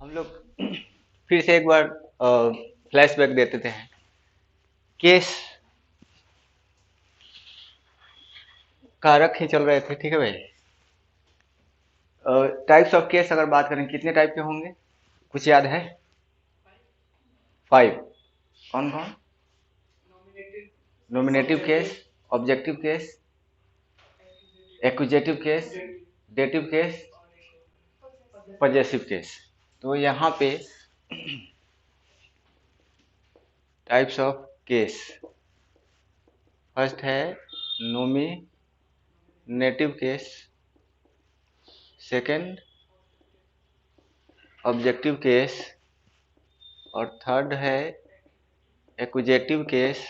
हम लोग फिर से एक बार फ्लैशबैक देते थे। केस कारक ही चल रहे थे, ठीक है भाई। टाइप्स ऑफ केस अगर बात करें, कितने टाइप के होंगे, कुछ याद है? 5। कौन कौन? Nominative case, objective case, accusative case, dative case, possessive case. तो यहाँ पे टाइप्स ऑफ केस, फर्स्ट है nominative case, second objective case, और थर्ड है एक्विजेटिव केस,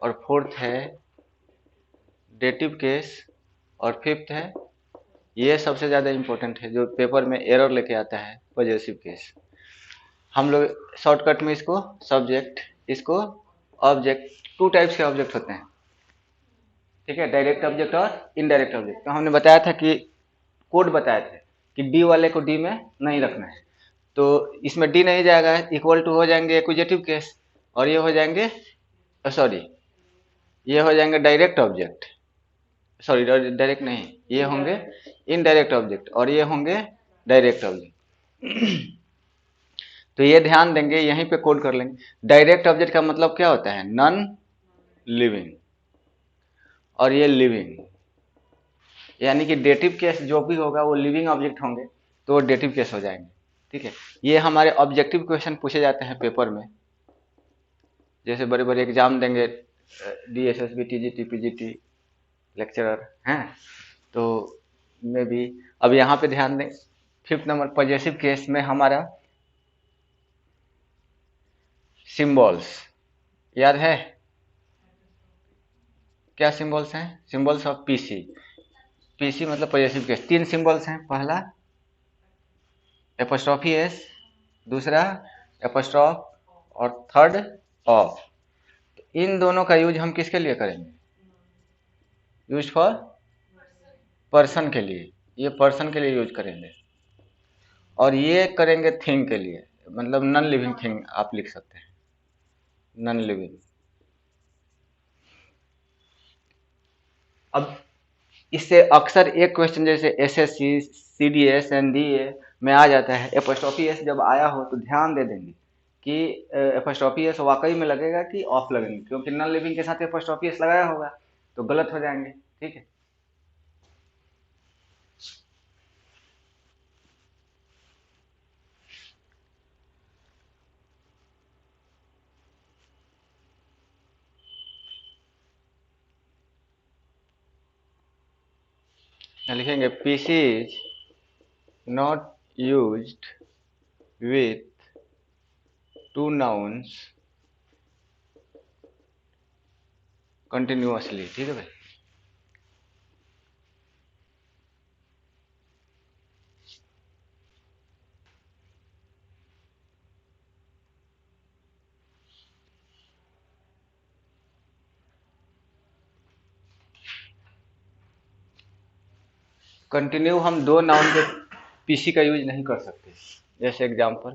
और फोर्थ है डेटिव केस, और फिफ्थ है, ये सबसे ज़्यादा इम्पोर्टेंट है जो पेपर में एरर लेके आता है, पजेसिव केस। हम लोग शॉर्टकट में इसको सब्जेक्ट, इसको ऑब्जेक्ट, 2 टाइप्स के ऑब्जेक्ट होते हैं, ठीक है, डायरेक्ट ऑब्जेक्ट और इनडायरेक्ट ऑब्जेक्ट। तो हमने बताया था कि कोड बताए थे कि डी वाले को डी में नहीं रखना है, तो इसमें डी नहीं जाएगा, इक्वल टू हो जाएंगे एक्विजेटिव केस, और ये हो जाएंगे, सॉरी, ये हो जाएंगे डायरेक्ट ऑब्जेक्ट, सॉरी डायरेक्ट नहीं, ये होंगे इनडायरेक्ट ऑब्जेक्ट, और ये होंगे डायरेक्ट ऑब्जेक्ट। तो ये ध्यान देंगे, यहीं पे कोड कर लेंगे। डायरेक्ट ऑब्जेक्ट का मतलब क्या होता है? नॉन लिविंग, और ये लिविंग, यानी कि डेटिव केस जो भी होगा वो लिविंग ऑब्जेक्ट होंगे, तो वो डेटिव केस हो जाएंगे, ठीक है। ये हमारे ऑब्जेक्टिव क्वेश्चन पूछे जाते हैं पेपर में, जैसे बड़े बड़े एग्जाम देंगे, DSSB, TGT, PGT, लेक्चरर हैं, तो में भी। अब यहाँ पे ध्यान दें, 5th नंबर पजेसिव केस में हमारा सिंबल्स याद है? क्या सिंबल्स हैं? Symbols of PC. पीसी मतलब पजेसिव केस, 3 सिंबल्स हैं। पहला एपोस्ट्रॉफी एस, दूसरा एपोस्ट्रॉफ, और थर्ड ऑफ। इन दोनों का यूज हम किसके लिए करेंगे? यूज फॉर पर्सन के लिए, ये पर्सन के लिए यूज करेंगे, और ये करेंगे थिंग के लिए, मतलब नॉन लिविंग थिंग आप लिख सकते हैं, नॉन लिविंग। अब इससे अक्सर एक क्वेश्चन जैसे SSC, CDS, NDA में आ जाता है, एपोस्ट्रॉफी एस जब आया हो तो ध्यान दे देंगे कि एपोस्ट्रॉफी एस वाकई में लगेगा कि ऑफ लगेंगे, क्योंकि नॉन लिविंग के साथ एपोस्ट्रॉफी एस लगाया होगा तो गलत हो जाएंगे, ठीक है। लिखेंगे PC is not used with 2 nouns continuously, ठीक है भाई। कंटिन्यू हम 2 नाउन के पीसी का यूज नहीं कर सकते, जैसे एग्जांपल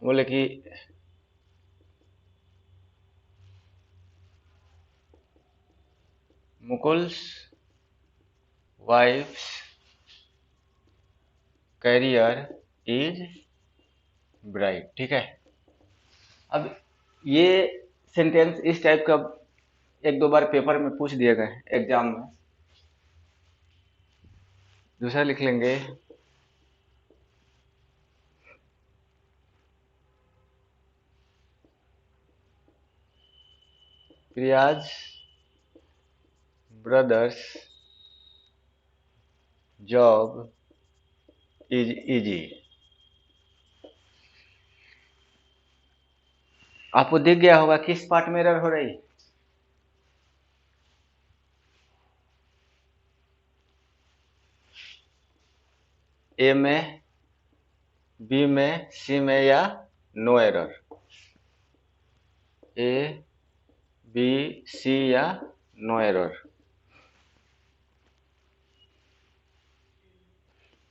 बोले कि Mukul's wife's career is bright, ठीक है। अब ये सेंटेंस इस टाइप का 1-2 बार पेपर में पूछ दिए गए हैं एग्जाम में। दूसरा लिख लेंगे, Priya's brother's job is easy. आपको दिख गया होगा किस पार्ट में एरर हो रही है? ए में, बी में, सी में, या नो एरर? ए, बी, सी या नो एरर?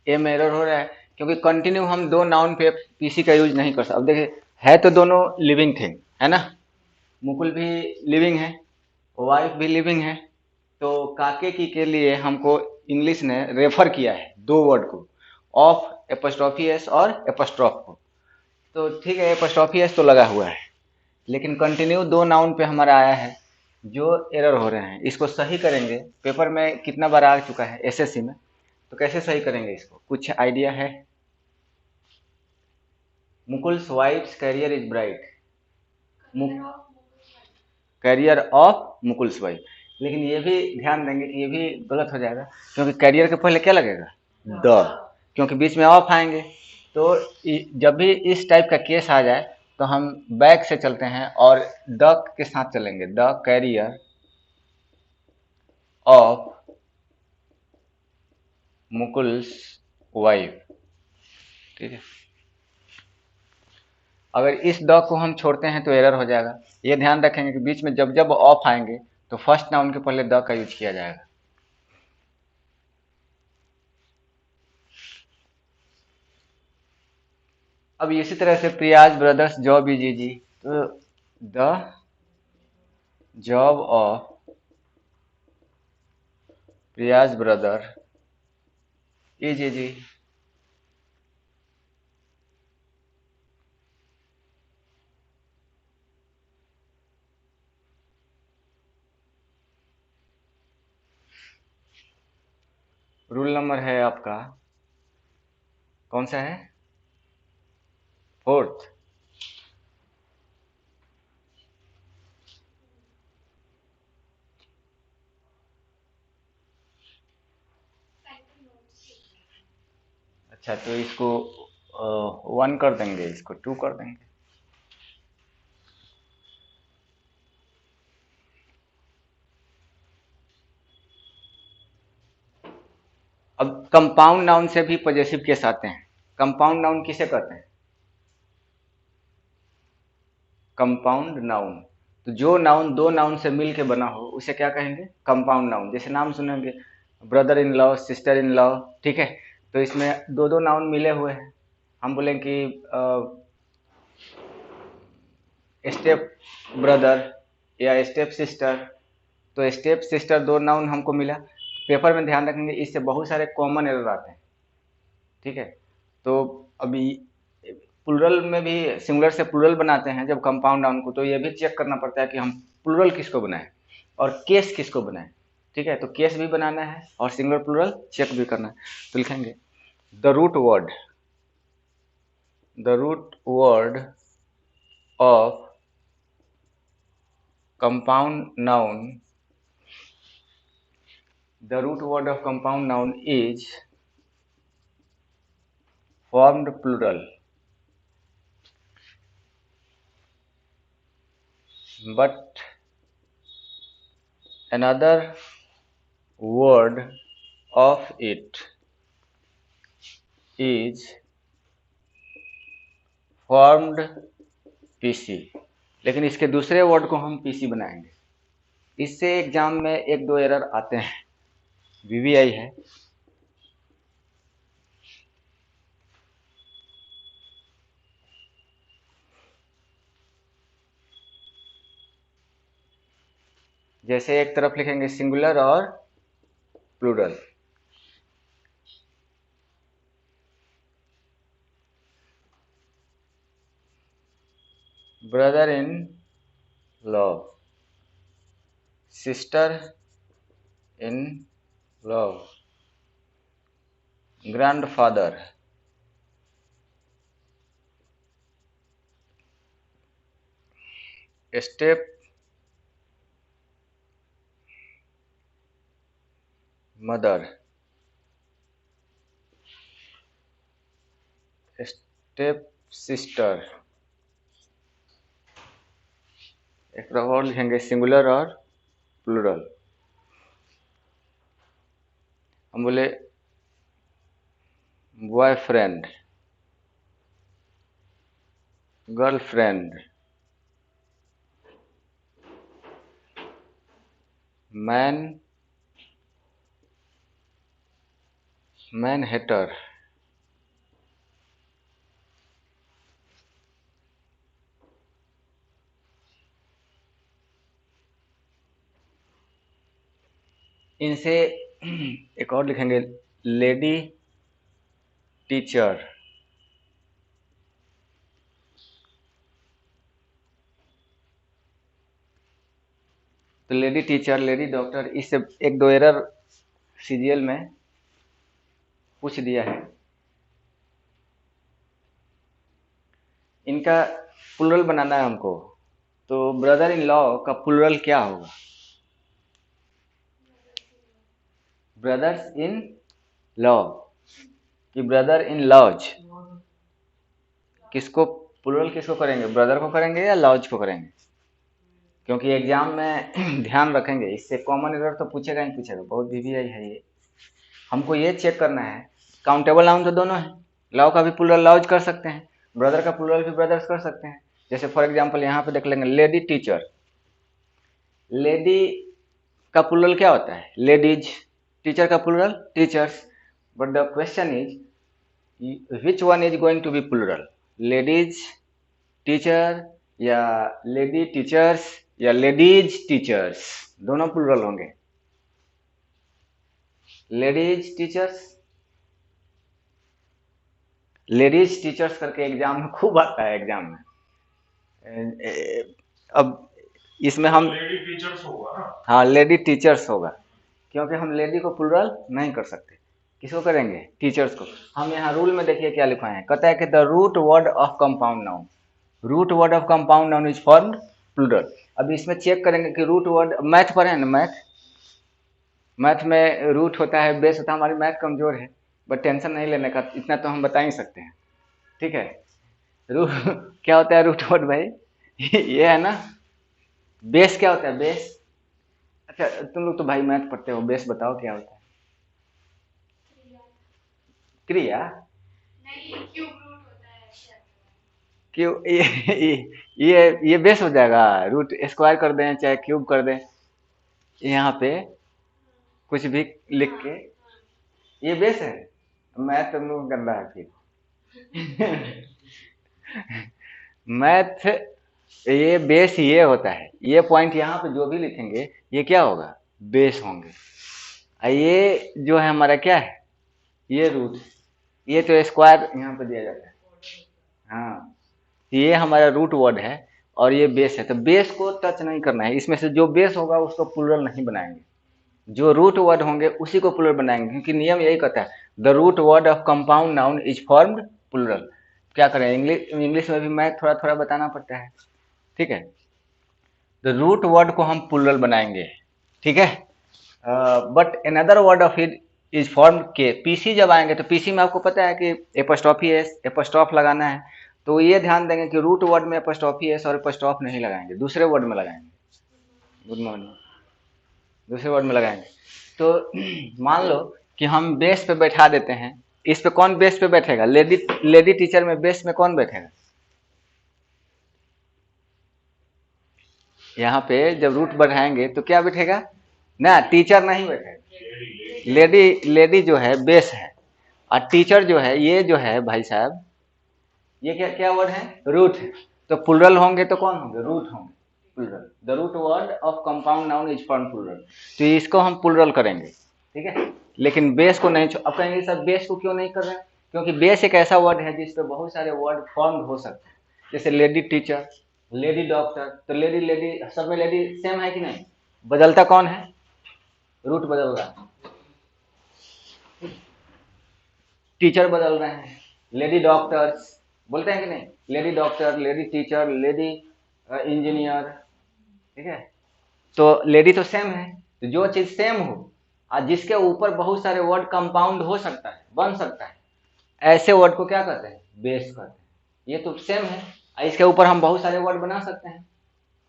ए में एरर हो रहा है क्योंकि कंटिन्यू हम दो नाउन पे पीसी का यूज नहीं कर सकते। अब देखिए है तो दोनों लिविंग थिंग है ना, मुकुल भी लिविंग है, वाइफ भी लिविंग है, तो काके की के लिए हमको इंग्लिश ने रेफर किया है दो वर्ड को, ऑफ एपोस्ट्रोफी एस और एपोस्ट्रोफ को। तो ठीक है एपोस्ट्रोफी एस तो लगा हुआ है, लेकिन कंटिन्यू दो नाउन पे हमारा आया है जो एरर हो रहे हैं। इसको सही करेंगे, पेपर में कितना बार आ चुका है एसएससी में, तो कैसे सही करेंगे इसको, कुछ आइडिया है? Mukul's wife's career is bright, career of Mukul's wife. लेकिन ये भी ध्यान देंगे कि ये भी गलत हो जाएगा, क्योंकि कैरियर के पहले क्या लगेगा, द, क्योंकि बीच में ऑफ आएंगे। तो जब भी इस टाइप का केस आ जाए तो हम बैक से चलते हैं और द के साथ चलेंगे, the career of Mukul's wife. ठीक है, अगर इस द को हम छोड़ते हैं तो एरर हो जाएगा। ये ध्यान रखेंगे कि बीच में जब जब ऑफ आएंगे तो फर्स्ट नाउन के पहले द का यूज किया जाएगा। अब इसी तरह से Priya's brother's job is easy, तो the job of Priya's brother is easy. Rule number है आपका कौन सा है, फोर्थ। अच्छा तो इसको 1 कर देंगे, इसको 2 कर देंगे। अब कंपाउंड नाउन से भी पॉजेसिव केस आते हैं। कंपाउंड नाउन किसे कहते हैं, कंपाउंड नाउन। तो जो नाउन दो नाउन से मिल के बना हो उसे क्या कहेंगे, कंपाउंड नाउन। जैसे नाम सुनेंगे brother in law, sister in law, ठीक है, तो इसमें दो दो नाउन मिले हुए हैं। हम बोलें कि स्टेप ब्रदर या स्टेप सिस्टर, तो स्टेप सिस्टर दो नाउन हमको मिला। पेपर में ध्यान रखेंगे इससे बहुत सारे कॉमन एरर आते हैं। ठीक है, तो अभी प्लूरल में भी सिंगुलर से प्लूरल बनाते हैं जब कंपाउंड नाउन को, तो ये भी चेक करना पड़ता है कि हम प्लूरल किसको बनाएं और केस किसको बनाएं। ठीक है, तो केस भी बनाना है और सिंगुलर प्लूरल चेक भी करना है। तो लिखेंगे the root word, the root word of compound noun, the root word of compound noun is formed plural, but another word of it is formed pc। लेकिन इसके दूसरे वर्ड को हम पीसी बनाएंगे। इससे एग्जाम में एक दो एरर आते हैं, वीवीआई है। जैसे एक तरफ लिखेंगे सिंगुलर और plural, brother in law, sister in law, grandfather, stepmother, stepsister. एक तरफ और लिखेंगे सिंगुलर और प्लूरल। हम बोले boyfriend, girlfriend, man, man hater, इनसे एक और लिखेंगे, लेडी टीचर। तो लेडी टीचर, लेडी डॉक्टर, इससे एक दो एरर सीजीएल में पूछ दिया है। इनका प्लूरल बनाना है हमको, तो ब्रदर इन लॉ का प्लूरल क्या होगा? ब्रदर्स इन लॉ कि ब्रदर इन लॉज? किसको प्लूरल किसको करेंगे, ब्रदर को करेंगे या लॉज को करेंगे? क्योंकि एग्जाम में ध्यान रखेंगे, इससे कॉमन एरर तो पूछेगा ही पूछेगा, बहुत वीवीआई है ये। हमको ये चेक करना है, काउंटेबल नाउन तो दोनों है, लॉ का भी प्लूरल लॉज कर सकते हैं, ब्रदर का प्लूरल भी ब्रदर्स कर सकते हैं। जैसे फॉर एग्जांपल यहाँ पे देख लेंगे, लेडी टीचर। लेडी का प्लूरल क्या होता है? लेडीज। टीचर का plural teachers. But the question is which one is going to be plural, ladies teacher या लेडी टीचर्स या लेडीज टीचर्स? दोनों प्लूरल होंगे। लेडीज टीचर्स, लेडीज टीचर्स करके एग्जाम में खूब आता है एग्जाम में। अब इसमें हम लेडी टीचर्स होगा ना? हाँ, लेडी टीचर्स होगा, क्योंकि हम लेडी को प्लूरल नहीं कर सकते। किसको करेंगे? टीचर्स को। हम यहाँ रूल में देखिए क्या लिखा है, कहता है कि the root word of compound noun, root word of compound noun is formed plural. अब इसमें चेक करेंगे कि रूट वर्ड, मैथ पढ़े ना, मैथ में रूट होता है, बेस होता है। हमारी मैथ कमजोर है, बट टेंशन नहीं लेने का, इतना तो हम बता ही सकते हैं। ठीक है, रूट क्या होता है रूट वर्ड भाई? ये है ना। बेस क्या होता है? बेस। अच्छा, तुम लोग तो भाई मैथ पढ़ते हो, बेस बताओ क्या होता है? क्रिया नहीं, क्यूब रूट होता है। क्यों? ये बेस हो जाएगा। रूट स्क्वायर कर दें चाहे क्यूब कर दें, यहाँ पे कुछ भी लिख के, ये बेस है। मैथ तुम लोग गंदा है फिर। मैथ ये बेस ये होता है, ये पॉइंट यहाँ पे जो भी लिखेंगे ये क्या होगा? बेस होंगे। ये जो है हमारा क्या है? ये रूट, ये तो स्क्वायर यहाँ पे दिया जाता है। हाँ, ये हमारा रूट वर्ड है और ये बेस है, तो बेस को टच नहीं करना है। इसमें से जो बेस होगा उसको प्लूरल नहीं बनाएंगे, जो रूट वर्ड होंगे उसी को प्लूरल बनाएंगे, क्योंकि नियम यही कहता है, the root word of compound noun is formed plural. क्या करें, इंग्लिश में भी मैं थोड़ा थोड़ा बताना पड़ता है। ठीक है, द रूट वर्ड को हम प्लूरल बनाएंगे। ठीक है, but another word of it is form के। पीसी जब आएंगे तो पीसी में आपको पता है कि एपोस्ट्रॉफी एस, एपोस्ट्रॉफ लगाना है, तो ये ध्यान देंगे कि रूट वर्ड में एपोस्ट्रॉफी एस और एपोस्ट्रॉफ नहीं लगाएंगे, दूसरे वर्ड में लगाएंगे। गुड मॉर्निंग, दूसरे वर्ड में लगाएंगे। तो मान लो कि हम बेस पे बैठा देते हैं, इस पे कौन बेस पे बैठेगा? लेडी टीचर में बेस में कौन बैठेगा? यहाँ पे जब रूट बढ़ाएंगे तो क्या बैठेगा ना? टीचर नहीं बैठेगा। लेडी जो है बेस है, और टीचर जो है, ये जो है भाई साहब, ये क्या क्या वर्ड है? रूट है। तो प्लूरल होंगे तो कौन होंगे? रूट होंगे, plural. The root word of compound noun is form plural, तो इसको हम प्लूरल करेंगे। ठीक है, लेकिन बेस को नहीं। अब कहेंगे सर बेस को क्यों नहीं कर रहे हैं? क्योंकि बेस एक ऐसा वर्ड है जिसपे बहुत सारे वर्ड फॉर्म हो सकते हैं, जैसे लेडी टीचर, लेडी डॉक्टर। तो लेडी लेडी सब में लेडी सेम है कि नहीं? बदलता कौन है? रूट बदल रहा है, टीचर बदल रहे हैं। लेडी डॉक्टर्स बोलते हैं कि नहीं? Lady doctor, lady teacher, lady engineer. ठीक है, तो लेडी तो सेम है। तो जो चीज सेम हो और जिसके ऊपर बहुत सारे वर्ड कंपाउंड हो सकता है, बन सकता है, ऐसे वर्ड को क्या कहते हैं? बेस कहते हैं। ये तो सेम है, इसके ऊपर हम बहुत सारे वर्ड बना सकते हैं।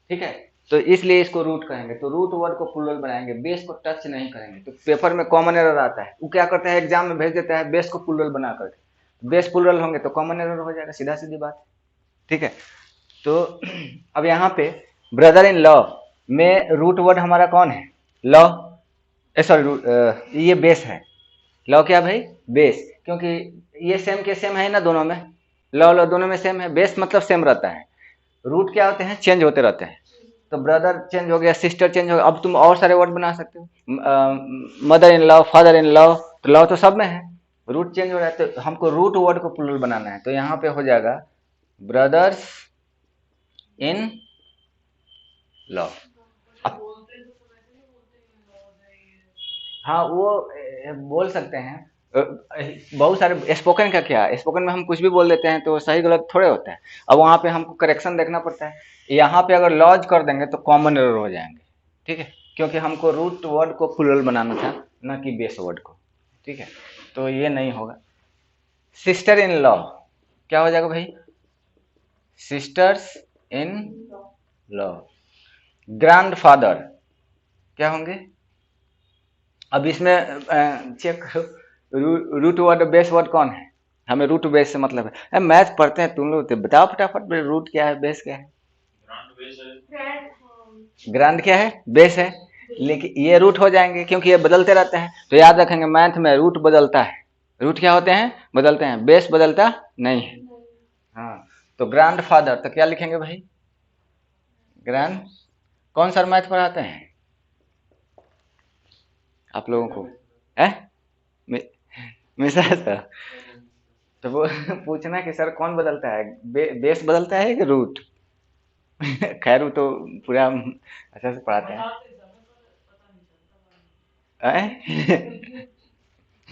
ठीक है, तो इसलिए इसको रूट कहेंगे। तो रूट वर्ड को प्लूरल बनाएंगे, बेस को टच नहीं करेंगे। तो पेपर में कॉमन एरर आता है, वो क्या करता है, एग्जाम में भेज देता है बेस को प्लूरल बना करके। बेस प्लूरल होंगे तो कॉमन एरर हो जाएगा, सीधा सीधी बात। ठीक है, तो अब यहाँ पे ब्रदर इन लॉ में रूट वर्ड हमारा कौन है? लॉ। सॉरी, ये बेस है। लॉ क्या भाई? बेस, क्योंकि ये सेम के सेम है ना दोनों में, लॉ लॉ दोनों में सेम है। बेस मतलब सेम रहता है, रूट क्या होते हैं? चेंज होते रहते हैं। तो ब्रदर चेंज हो गया, सिस्टर चेंज हो गया। अब तुम और सारे वर्ड बना सकते हो, mother in law, father in law, तो लॉ तो सब में है, रूट चेंज हो रहा है तो हमको रूट वर्ड को प्लूरल बनाना है, तो यहाँ पे हो जाएगा ब्रदर्स इन लॉ। हाँ वो बोल सकते हैं। बहुत सारे स्पोकन का क्या, स्पोकन में हम कुछ भी बोल देते हैं तो सही गलत थोड़े होता है। अब वहाँ पे हमको करेक्शन देखना पड़ता है। यहाँ पे अगर लॉज कर देंगे तो कॉमन एरर हो जाएंगे, ठीक है, क्योंकि हमको रूट वर्ड को प्लूरल बनाना था, ना कि बेस वर्ड को, ठीक है, तो ये नहीं होगा। सिस्टर इन लॉ क्या हो जाएगा भाई? सिस्टर्स इन लॉ। ग्रैंडफादर क्या होंगे? अब इसमें चेक करो, रूट वर्ड बेस वर्ड कौन है? हमें रूट बेस से मतलब है, मैथ पढ़ते हैं तुम लोग, तो बताओ फटाफट रूट क्या है, बेस क्या है? ग्रांड क्या है? बेस है। लेकिन ये रूट हो जाएंगे क्योंकि ये बदलते रहते हैं, तो याद रखेंगे मैथ में रूट बदलता है। रूट क्या होते हैं? बदलते हैं, बेस बदलता नहीं है। हाँ, तो ग्रैंड फादर तो क्या लिखेंगे भाई? ग्रैंड। कौन सर मैथ पढ़ाते हैं आप लोगों को? है मिश्रा सर। तो वो पूछना कि सर कौन बदलता है, बेस बदलता है कि रूट? खैर वो तो पूरा अच्छा से पढ़ाते हैं।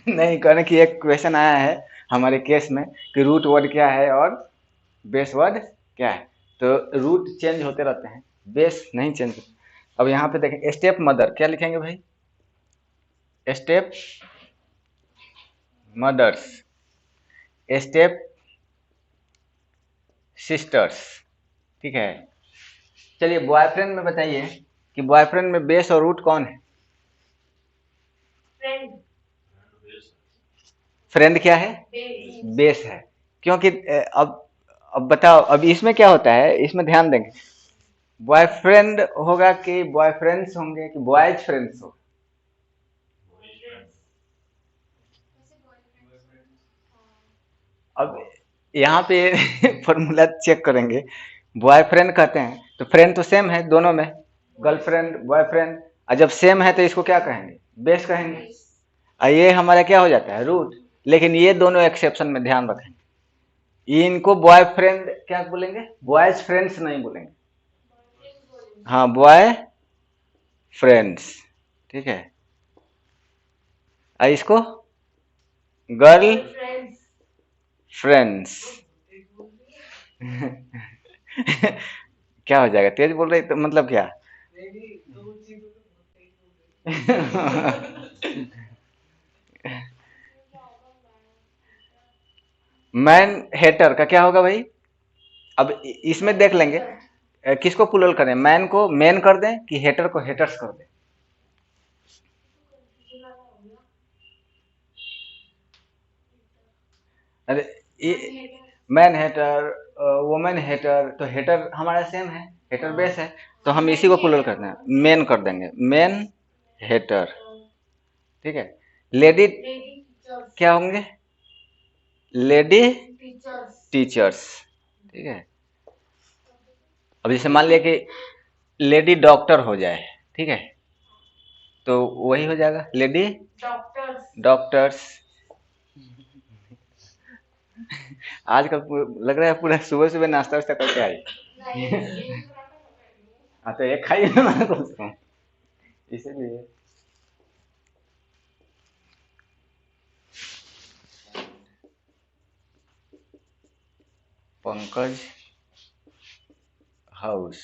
नहीं, कहने की एक क्वेश्चन आया है हमारे केस में कि रूट वर्ड क्या है और बेस वर्ड क्या है, तो रूट चेंज होते रहते हैं, बेस नहीं चेंज। अब यहाँ पे देखें, स्टेप मदर क्या लिखेंगे भाई? स्टेप मदर्स, स्टेप सिस्टर्स, ठीक है। चलिए बॉयफ्रेंड में बताइए कि बॉयफ्रेंड में बेस और रूट कौन है? फ्रेंड क्या है? बेस है। क्योंकि अब बताओ, अब इसमें क्या होता है, इसमें ध्यान देंगे, बॉयफ्रेंड होगा कि बॉयफ्रेंड्स होंगे कि बॉयज फ्रेंड्स हो? अब यहाँ पे फॉर्मूला चेक करेंगे, बॉयफ्रेंड कहते हैं तो फ्रेंड तो सेम है दोनों में, गर्लफ्रेंड बॉयफ्रेंड, और जब सेम है तो इसको क्या कहेंगे? बेस कहेंगे। और ये हमारा क्या हो जाता है? रूट। लेकिन ये दोनों एक्सेप्शन में ध्यान रखेंगे, इनको बॉयफ्रेंड क्या बोलेंगे? बॉयज फ्रेंड्स नहीं बोलेंगे, हाँ बॉय फ्रेंड्स, ठीक है। और इसको गर्ल फ्रेंड्स। क्या हो जाएगा, तेज बोल रहे तो मतलब क्या? मैन हेटर का क्या होगा भाई? अब इसमें देख लेंगे किसको प्लूरल करें, मैन को मैन कर दें कि हेटर को हेटर्स कर दें? अरे ये मैन हेटर, वुमेन हेटर, तो हेटर हमारा सेम है, हेटर बेस है, तो हम इसी को प्लूरल करते हैं, मेन कर देंगे, मेन हेटर, ठीक है। लेडी क्या होंगे? लेडी टीचर्स, ठीक है। अब जैसे मान लिया कि लेडी डॉक्टर हो जाए, ठीक है, तो वही हो जाएगा लेडी डॉक्टर्स। आजकल लग रहा है पूरा सुबह सुबह नाश्ता वास्ता करके आई। हाँ तो एक खाई मैं पूछता हूँ इसीलिए। Pankaj house,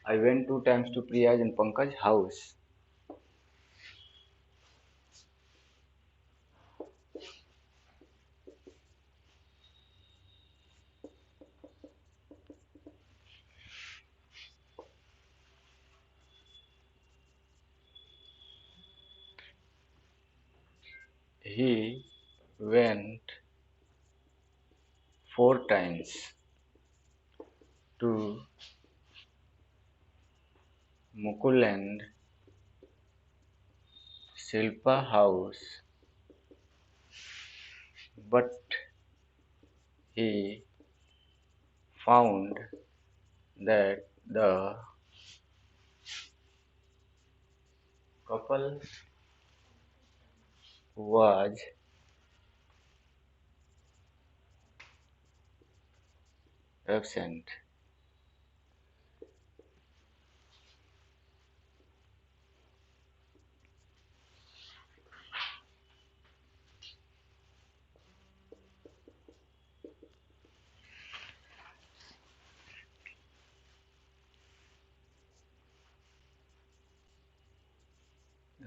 I went 2 times to Priyaj in Pankaj house. He went 4 times to Mukul and Shilpa house, but he found that the couple was absent.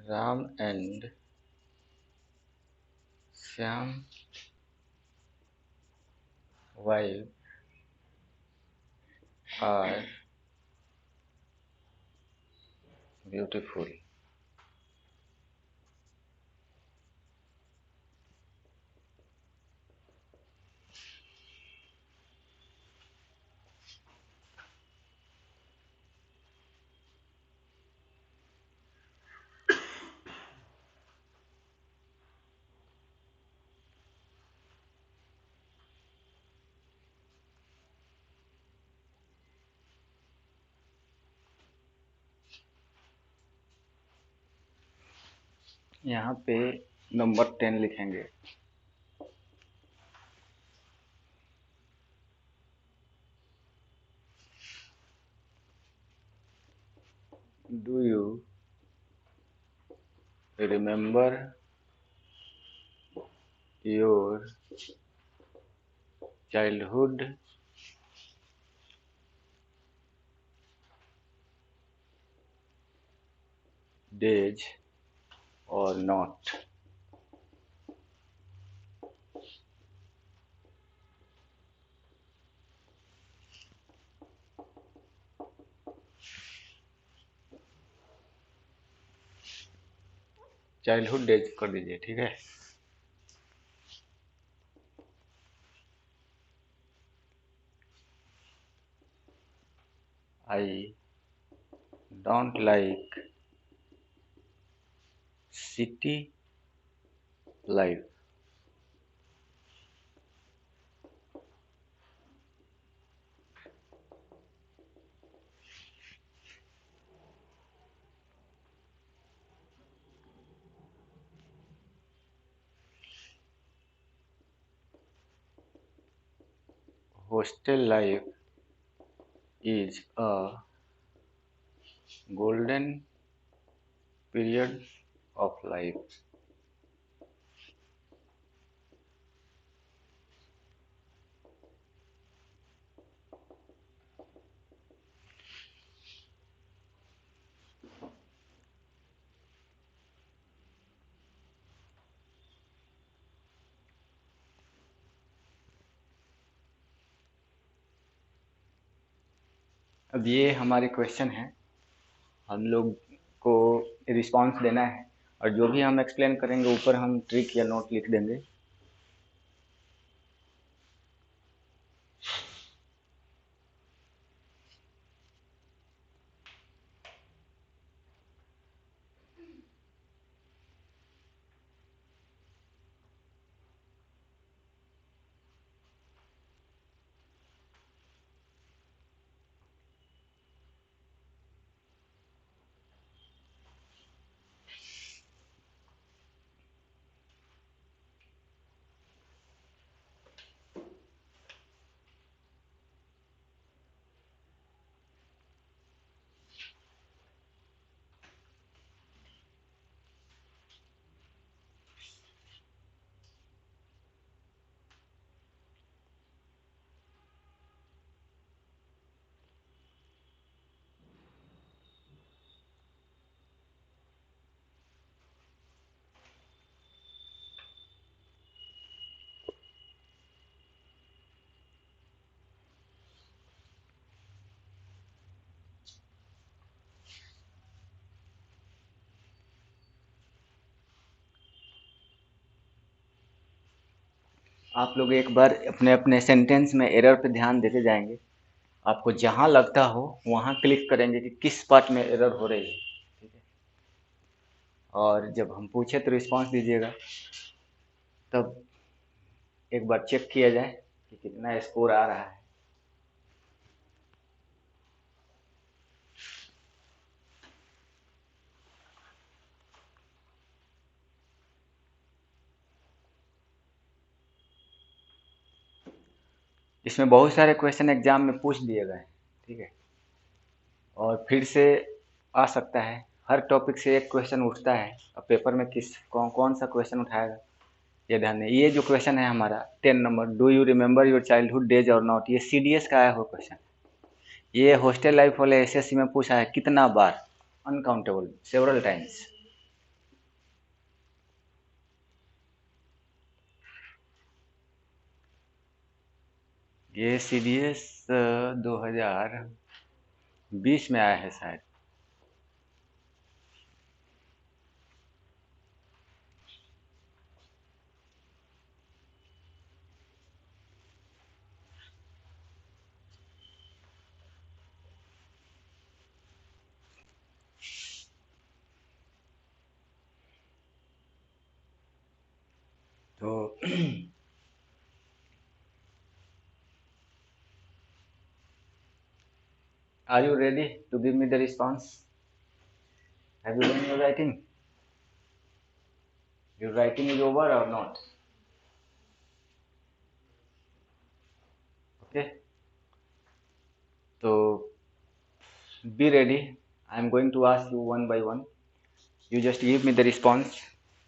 Ram and Shyam wife are beautiful. यहाँ पे number 10 लिखेंगे। Do you remember your childhood days or not? Childhood days कर दीजिए, ठीक है। I don't like city life. Hostel life is a golden period of life. अब ये हमारे क्वेश्चन हैं, हम लोग को रिस्पांस देना है और जो भी हम एक्सप्लेन करेंगे ऊपर हम ट्रिक या नोट लिख देंगे। आप लोग एक बार अपने अपने सेंटेंस में एरर पे ध्यान देते जाएंगे। आपको जहां लगता हो वहां क्लिक करेंगे कि किस पार्ट में एरर हो रही है, ठीक है। और जब हम पूछे तो रिस्पांस दीजिएगा, तब एक बार चेक किया जाए कि कितना स्कोर आ रहा है। इसमें बहुत सारे क्वेश्चन एग्जाम में पूछ दिए गए, ठीक है, और फिर से आ सकता है। हर टॉपिक से एक क्वेश्चन उठता है, अब पेपर में कौन सा क्वेश्चन उठाएगा ये ध्यान दें। ये जो क्वेश्चन है हमारा 10 number, do you remember your childhood days or not, ये CDS का आया हुआ क्वेश्चन। ये हॉस्टल लाइफ वाले SSC में पूछा है कितना बार, अनकाउंटेबल, सेवरल टाइम्स। ये CDS 2020 में आया है शायद। तो Are you ready to give me the response? Have you done your writing? Your writing is over or not? Okay. So be ready. I am going to ask you one by one. You just give me the response.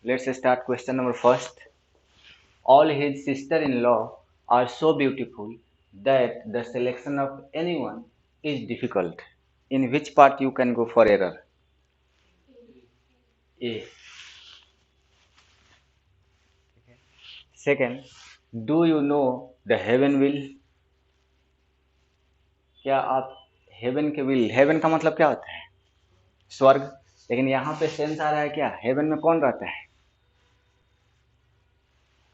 Let's start question number first. All his sister-in-law are so beautiful that the selection of anyone is difficult. In which part you can go for error? A. Second, do you know the heaven will? क्या आप haven के will, haven का मतलब क्या होता है? स्वर्ग। लेकिन यहाँ पे सेंस आ रहा है क्या, हेवन में कौन रहता है?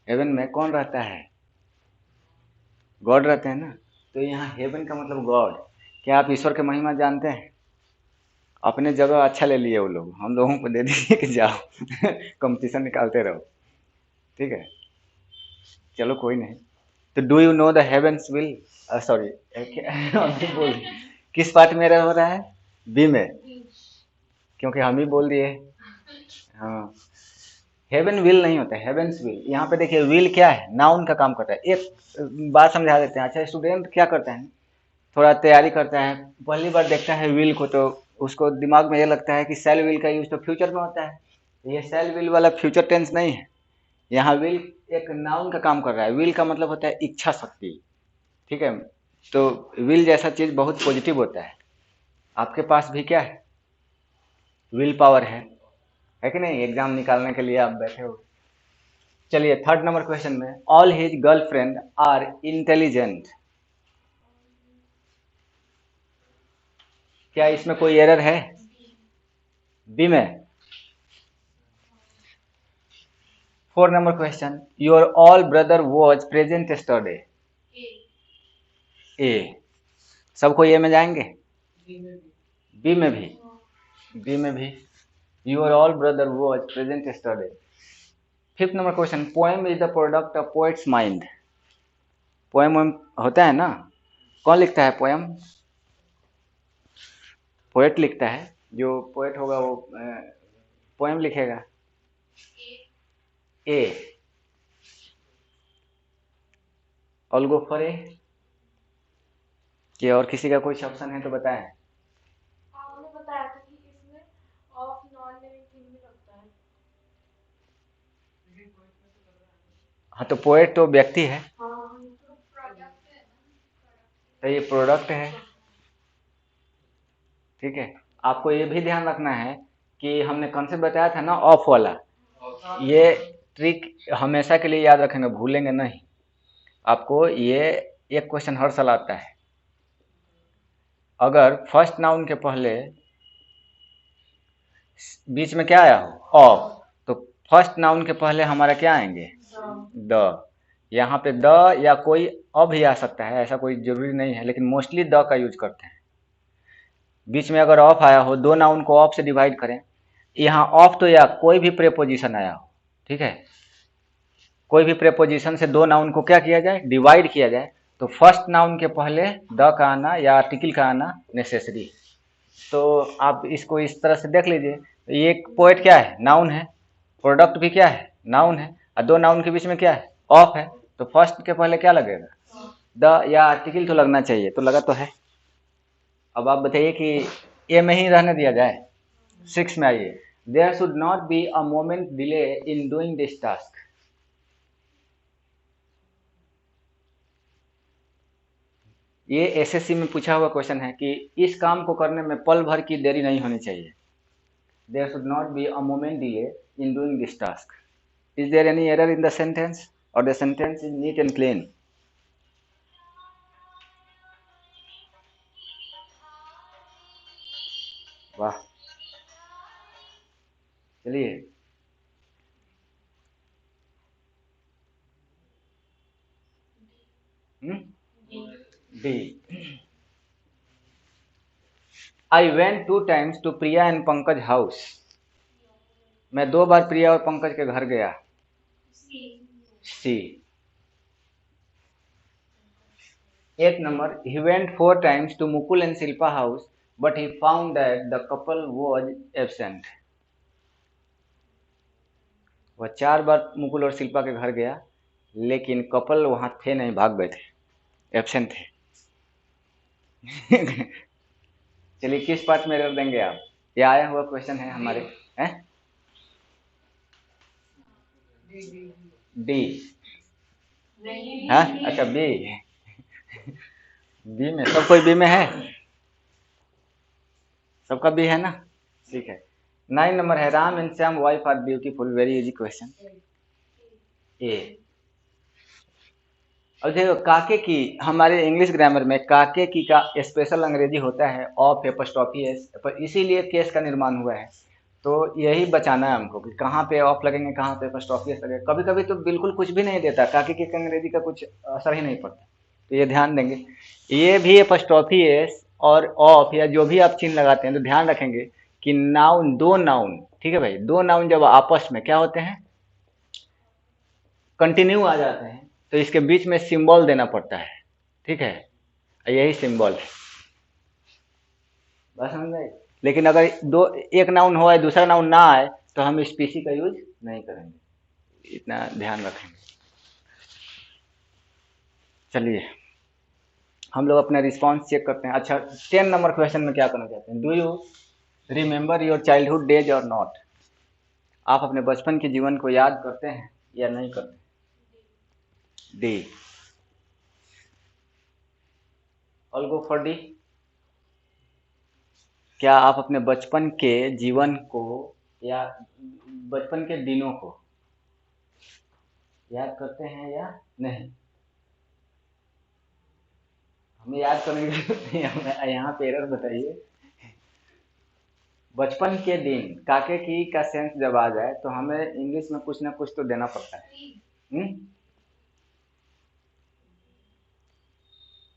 हेवन में कौन रहता है? गॉड रहते हैं ना। तो यहाँ हेवन का मतलब गॉड। क्या आप ईश्वर की महिमा जानते हैं? अपने जगह अच्छा ले लिए वो लोग, हम लोगों को दे दीजिए कि जाओ कंपटीशन निकालते रहो, ठीक है, चलो कोई नहीं। तो do you know the heaven's will, sorry बोल किस पार्ट में हो रहा है? बी में, क्योंकि हम ही बोल दिए। हाँ, हेवन विल नहीं होता है, हेवंस विल। यहाँ पे देखिए विल क्या है, नाउन का काम करता है। एक बात समझा देते हैं। अच्छा, स्टूडेंट क्या करता है, थोड़ा तैयारी करता है, पहली बार देखता है विल को, तो उसको दिमाग में ये लगता है कि सेल विल का यूज तो फ्यूचर में होता है। ये सेल विल वाला फ्यूचर टेंस नहीं है, यहाँ विल एक नाउन का काम कर रहा है। विल का मतलब होता है इच्छा शक्ति, ठीक है। तो विल जैसा चीज बहुत पॉजिटिव होता है। आपके पास भी क्या है, विल पावर है कि नहीं? एग्जाम निकालने के लिए आप बैठे हो। चलिए थर्ड नंबर क्वेश्चन में, all his girlfriend are intelligent, क्या इसमें कोई एरर है? बी में। 4 number question, your all brother was present yesterday, A. सबको ए में जाएंगे? बी में भी, बी में भी। Your all brother was present yesterday. 5th number question, poem is the product of poets mind, poem होता है ना, कौन लिखता है पोएम? पोएट लिखता है। जो पोएट होगा वो पोएम लिखेगा। A. All go for A. कि और किसी का कोई ऑप्शन है तो बताएं। आपने बताया था कि इसमें ऑफ नॉन लिविंग थिंग भी लगता है। हाँ, तो पोएट तो व्यक्ति है। हाँ, तो प्रोडक्ट है ना, तो ये प्रोडक्ट है, ठीक है। आपको ये भी ध्यान रखना है कि हमने कॉन्सेप्ट बताया था ना ऑफ वाला, ये ट्रिक हमेशा के लिए याद रखेंगे, भूलेंगे नहीं। आपको ये एक क्वेश्चन हर साल आता है, अगर फर्स्ट नाउन के पहले बीच में क्या आया हो, ऑफ, तो फर्स्ट नाउन के पहले हमारा क्या आएंगे? द। यहाँ पे द या कोई अब भी आ सकता है, ऐसा कोई जरूरी नहीं है, लेकिन मोस्टली द का यूज करते हैं। बीच में अगर ऑफ आया हो, दो नाउन को ऑफ से डिवाइड करें, यहाँ ऑफ तो या कोई भी प्रेपोजिशन आया हो, ठीक है, कोई भी प्रेपोजिशन से दो नाउन को क्या किया जाए, डिवाइड किया जाए, तो फर्स्ट नाउन के पहले द का आना या आर्टिकल का आना नेसेसरी। तो आप इसको इस तरह से देख लीजिए, ये पोएट क्या है, नाउन है, प्रोडक्ट भी क्या है, नाउन है, और दो नाउन के बीच में क्या है, ऑफ है, तो फर्स्ट के पहले क्या लगेगा, द या आर्टिकल तो लगना चाहिए, तो लगा तो है। अब आप बताइए कि ए में ही रहने दिया जाए। 6 में आइए, there should not be a moment delay in doing this task. ये एसएससी में पूछा हुआ क्वेश्चन है कि इस काम को करने में पल भर की देरी नहीं होनी चाहिए। There should not be a moment delay in doing this task. Is there any error in the sentence or the sentence is neat and clean? वाह, चलिए D. I went 2 times to Priya and Pankaj house. मैं 2 बार प्रिया और पंकज के घर गया। C. 8 number, he went 4 times to Mukul and Silpa house, but he found that the couple was absent. वह 4 बार मुकुल और शिल्पा के घर गया, लेकिन कपल वहां थे नहीं, भाग गए थे, एब्सेंट थे। चलिए किस पार्ट में एरर देंगे आप? ये आया हुआ क्वेश्चन है हमारे, हैं? डी। हाँ, अच्छा बी। बी में सब कोई बी में है, सबका बी है ना, ठीक है। 9 नंबर है, Ram and Shyam wife are beautiful. Very easy question. A. और देखो काके की, हमारे इंग्लिश ग्रामर में काके की का स्पेशल अंग्रेजी होता है ऑफ एपस्ट्रॉफी एस, पर इसीलिए केस का निर्माण हुआ है। तो यही बचाना है हमको कि कहाँ पे ऑफ लगेंगे, कहाँ पे एपस्ट्रॉफी एस लगेगा। कभी कभी तो बिल्कुल कुछ भी नहीं देता, काके की अंग्रेजी का कुछ असर ही नहीं पड़ता, तो ये ध्यान देंगे। ये भी एपस्ट्रॉफी एस और ऑफ या जो भी आप चिन्ह लगाते हैं तो ध्यान रखेंगे कि नाउन, दो नाउन, ठीक है भाई, दो नाउन जब आपस में क्या होते हैं, कंटिन्यू आ जाते हैं, तो इसके बीच में सिंबल देना पड़ता है, ठीक है, यही सिंबल है, बस समझ गए। लेकिन अगर दो, एक नाउन हो दूसरा नाउन ना आए तो हम स्पीसी का यूज नहीं करेंगे, इतना ध्यान रखेंगे। चलिए हम लोग अपना रिस्पॉन्स चेक करते हैं। अच्छा 10 नंबर क्वेश्चन में क्या करना चाहते हैं, do you remember your childhood days or not? आप अपने बचपन के जीवन को याद करते हैं या नहीं करते? D. All go for D. क्या आप अपने बचपन के जीवन को या बचपन के दिनों को याद करते हैं या नहीं? हमें याद करने की जरूरत नहीं, हमें यहाँ पे एरर बताइए। बचपन के दिन, काके की का सेंस जब आ जाए तो हमें इंग्लिश में कुछ ना कुछ तो देना पड़ता है।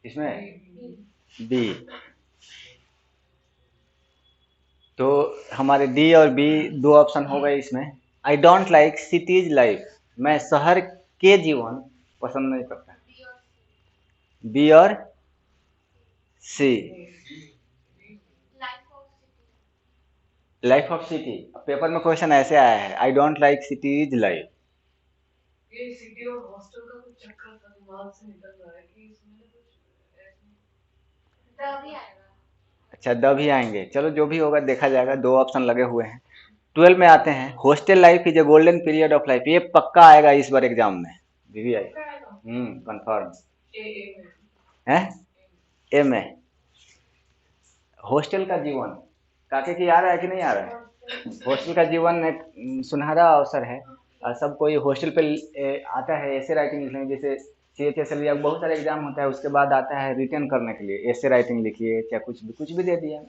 इसमें बी। तो हमारे डी और बी दो ऑप्शन हो गए इसमें। I don't like cities life, मैं शहर के जीवन पसंद नहीं करता। बी और सी। लाइफ ऑफ सिटी, पेपर में क्वेश्चन ऐसे आया है, I don't like cities life. ये सिटी और हॉस्टल का कुछ चक्कर था, दिमाग से निकल रहा है कि इसमें कुछ द भी आएगा। अच्छा द भी आएंगे, चलो जो भी होगा देखा जाएगा, दो ऑप्शन लगे हुए हैं। 12 में आते हैं, hostel life is a golden period of life. ये पक्का आएगा इस बार एग्जाम में, VVI कंफर्म है। ए में हॉस्टल का जीवन, काके की आ रहा है कि नहीं आ रहा है? हॉस्टल का जीवन एक सुनहरा अवसर है, सब कोई हॉस्टल पे आता है ऐसे राइटिंग लिखने, जैसे CHSL या बहुत सारे एग्जाम होता है, उसके बाद आता है रिटर्न करने के लिए, ऐसे राइटिंग लिखिए, चाहे कुछ भी दे दिया,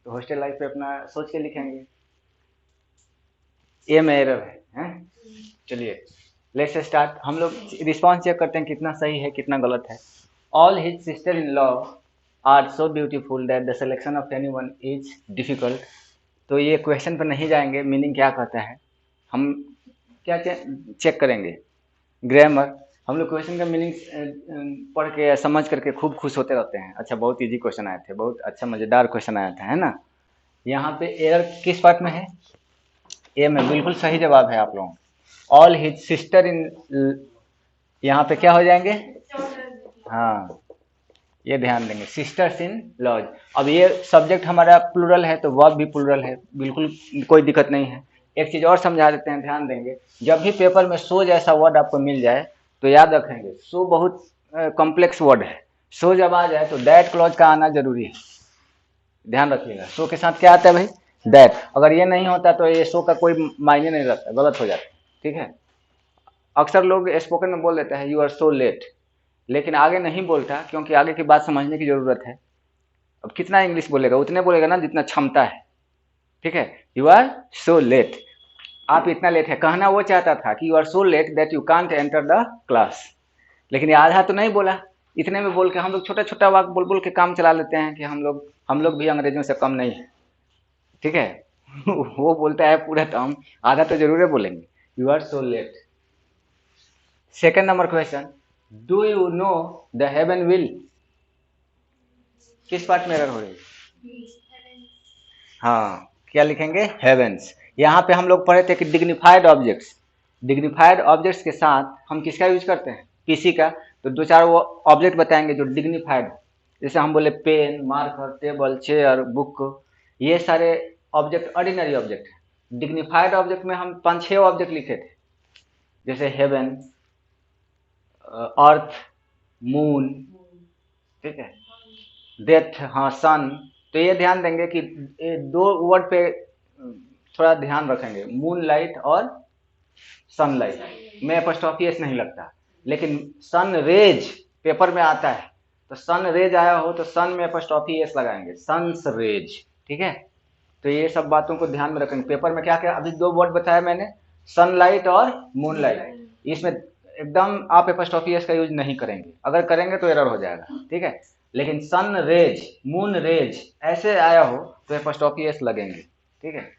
तो हॉस्टल लाइफ पे अपना सोच के लिखेंगे। ए में एरर है। चलिए लेट्स स्टार्ट, हम लोग रिस्पॉन्स चेक करते हैं कितना सही है कितना गलत है। All his sister in law are so beautiful that the selection of anyone is difficult. तो ये क्वेश्चन पर नहीं जाएंगे, मीनिंग क्या कहता है, हम क्या चेक करेंगे, ग्रामर, हम लोग क्वेश्चन का मीनिंग पढ़ के समझ करके खूब खुश होते रहते हैं। अच्छा, बहुत इजी क्वेश्चन आए थे, बहुत अच्छा मज़ेदार क्वेश्चन आया था, है ना। यहाँ पे एरर किस पार्ट में है? ए में, बिल्कुल सही जवाब है आप लोगों। ऑल हिज सिस्टर इन, यहाँ पे क्या हो जाएंगे? हाँ, ये ध्यान देंगे, सिस्टर्स इन लॉज। अब ये सब्जेक्ट हमारा प्लूरल है तो वर्ब भी प्लूरल है, बिल्कुल कोई दिक्कत नहीं है। एक चीज और समझा देते हैं, ध्यान देंगे, जब भी पेपर में सो जैसा वर्ड आपको मिल जाए तो याद रखेंगे, सो बहुत कॉम्प्लेक्स वर्ड है। सो जब आ जाए तो दैट क्लॉज का आना जरूरी है, ध्यान रखिएगा। सो के साथ क्या आता है भाई? दैट। अगर ये नहीं होता तो ये सो का कोई मायने नहीं रहता, गलत हो जाता है, ठीक है। अक्सर लोग स्पोकन में बोल देते हैं यू आर सो लेट, लेकिन आगे नहीं बोलता, क्योंकि आगे की बात समझने की जरूरत है। अब कितना इंग्लिश बोलेगा? उतने बोलेगा ना जितना क्षमता है, ठीक है। यू आर सो लेट, आप इतना लेट है, कहना वो चाहता था कि you are so late that you can't enter the class, लेकिन ये आधा तो नहीं बोला। इतने में बोल के हम लोग छोटा छोटा वाक्य बोल बोल के काम चला लेते हैं कि हम लोग भी अंग्रेजों से कम नहीं है, ठीक है। वो बोलता है पूरा, तो हम आधा तो जरूर बोलेंगे, you are so late. Second number question, do you know the heaven will, किस पार्ट में एरर हो रही है? हाँ, क्या लिखेंगे? हेवेंस। यहाँ पे हम लोग पढ़े थे कि डिग्निफाइड ऑब्जेक्ट्स, डिग्निफाइड ऑब्जेक्ट्स के साथ हम किसका यूज करते हैं? पीसी का। तो दो चार वो ऑब्जेक्ट बताएंगे जो डिग्निफाइड, जैसे हम बोले pen, marker, table, chair, book, ये सारे ऑब्जेक्ट ऑर्डिनरी ऑब्जेक्ट है। डिग्निफाइड ऑब्जेक्ट में हम 5-6 ऑब्जेक्ट लिखे थे, जैसे हेवन, अर्थ, मून, ठीक है, डेथ, हाँ, सन। तो ये ध्यान देंगे कि ये दो वर्ड पे थोड़ा ध्यान रखेंगे, मून लाइट और सनलाइट में एपॉस्ट्रोफी एस नहीं लगता, लेकिन सन रेज पेपर में आता है, तो सन रेज आया हो तो सन में एपॉस्ट्रोफी एस लगाएंगे, सन्स रेज, ठीक है। तो ये सब बातों को ध्यान में रखेंगे। पेपर में क्या क्या अभी 2 वर्ड बताया मैंने, सनलाइट और मूनलाइट, इसमें एकदम आप एपॉस्ट्रोफी एस का यूज नहीं करेंगे, अगर करेंगे तो एरर हो जाएगा, ठीक है। लेकिन सन रेज, मून रेज ऐसे आया हो तो एपॉस्ट्रोफी एस लगेंगे, ठीक है।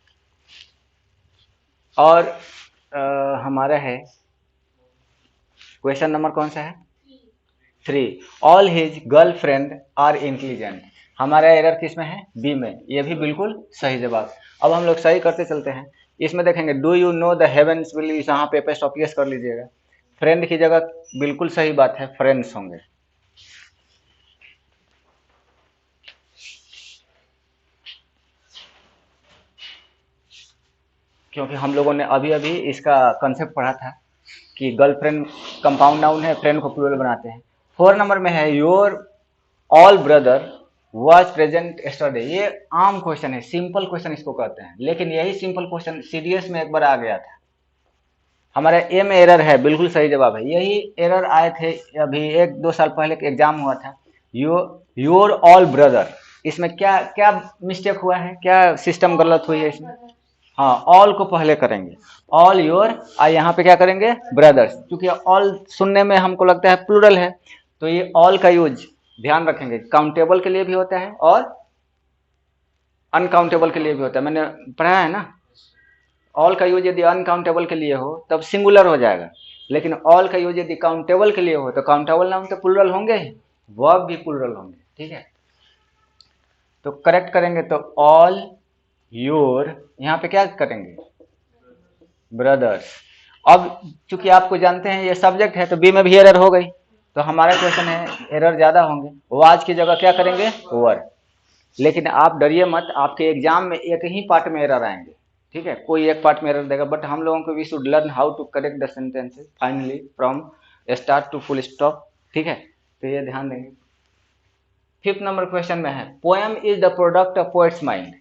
और हमारा है क्वेश्चन नंबर कौन सा है? 3, all his girlfriend are intelligent. हमारा एरर किस में है? बी में, ये भी बिल्कुल सही जवाब। अब हम लोग सही करते चलते हैं। इसमें देखेंगे do you know the heavens will, यहाँ पे एपॉस्ट्रोफी एस कर लीजिएगा। फ्रेंड की जगह बिल्कुल सही बात है, फ्रेंड्स होंगे। क्योंकि हम लोगों ने अभी अभी इसका कंसेप्ट पढ़ा था कि गर्लफ्रेंड कंपाउंड नाउन है, फ्रेंड को प्लूरल बनाते हैं। 4 नंबर में है your all brother was present yesterday. ये आम क्वेश्चन है, सिंपल क्वेश्चन इसको कहते हैं, लेकिन यही सिंपल क्वेश्चन सीडीएस में एक बार आ गया था। हमारे ए में एरर है, बिल्कुल सही जवाब है। यही एरर आए थे अभी 1-2 साल पहले एग्जाम हुआ था, योर ऑल ब्रदर। इसमें क्या क्या मिस्टेक हुआ है, क्या सिस्टम गलत हुई है इसमें? हाँ, ऑल को पहले करेंगे, ऑल योर, और यहाँ पे क्या करेंगे? ब्रदर्स। क्योंकि ऑल सुनने में हमको लगता है प्लूरल है, तो ये ऑल का यूज ध्यान रखेंगे, काउंटेबल के लिए भी होता है और अनकाउंटेबल के लिए भी होता है। मैंने पढ़ा है ना, ऑल का यूज यदि अनकाउंटेबल के लिए हो तब सिंगुलर हो जाएगा, लेकिन ऑल का यूज यदि काउंटेबल के लिए हो तो काउंटेबल नाउन तो प्लूरल होंगे ही, वर्ब भी प्लूरल होंगे, ठीक है। तो करेक्ट करेंगे तो ऑल योर, यहाँ पे क्या करेंगे? ब्रदर्स। अब चूंकि आपको जानते हैं ये सब्जेक्ट है, तो बी में भी एरर हो गई, तो हमारा क्वेश्चन है एरर ज्यादा होंगे, वाज की जगह क्या करेंगे? वर। लेकिन आप डरिए मत, आपके एग्जाम में एक ही पार्ट में एरर आएंगे, ठीक है, कोई एक पार्ट में एरर देगा, बट हम लोगों को we should learn how to correct the sentences finally from start to full stop, ठीक है। तो ये ध्यान देंगे। 5th नंबर क्वेश्चन में है poem is the product of poets mind.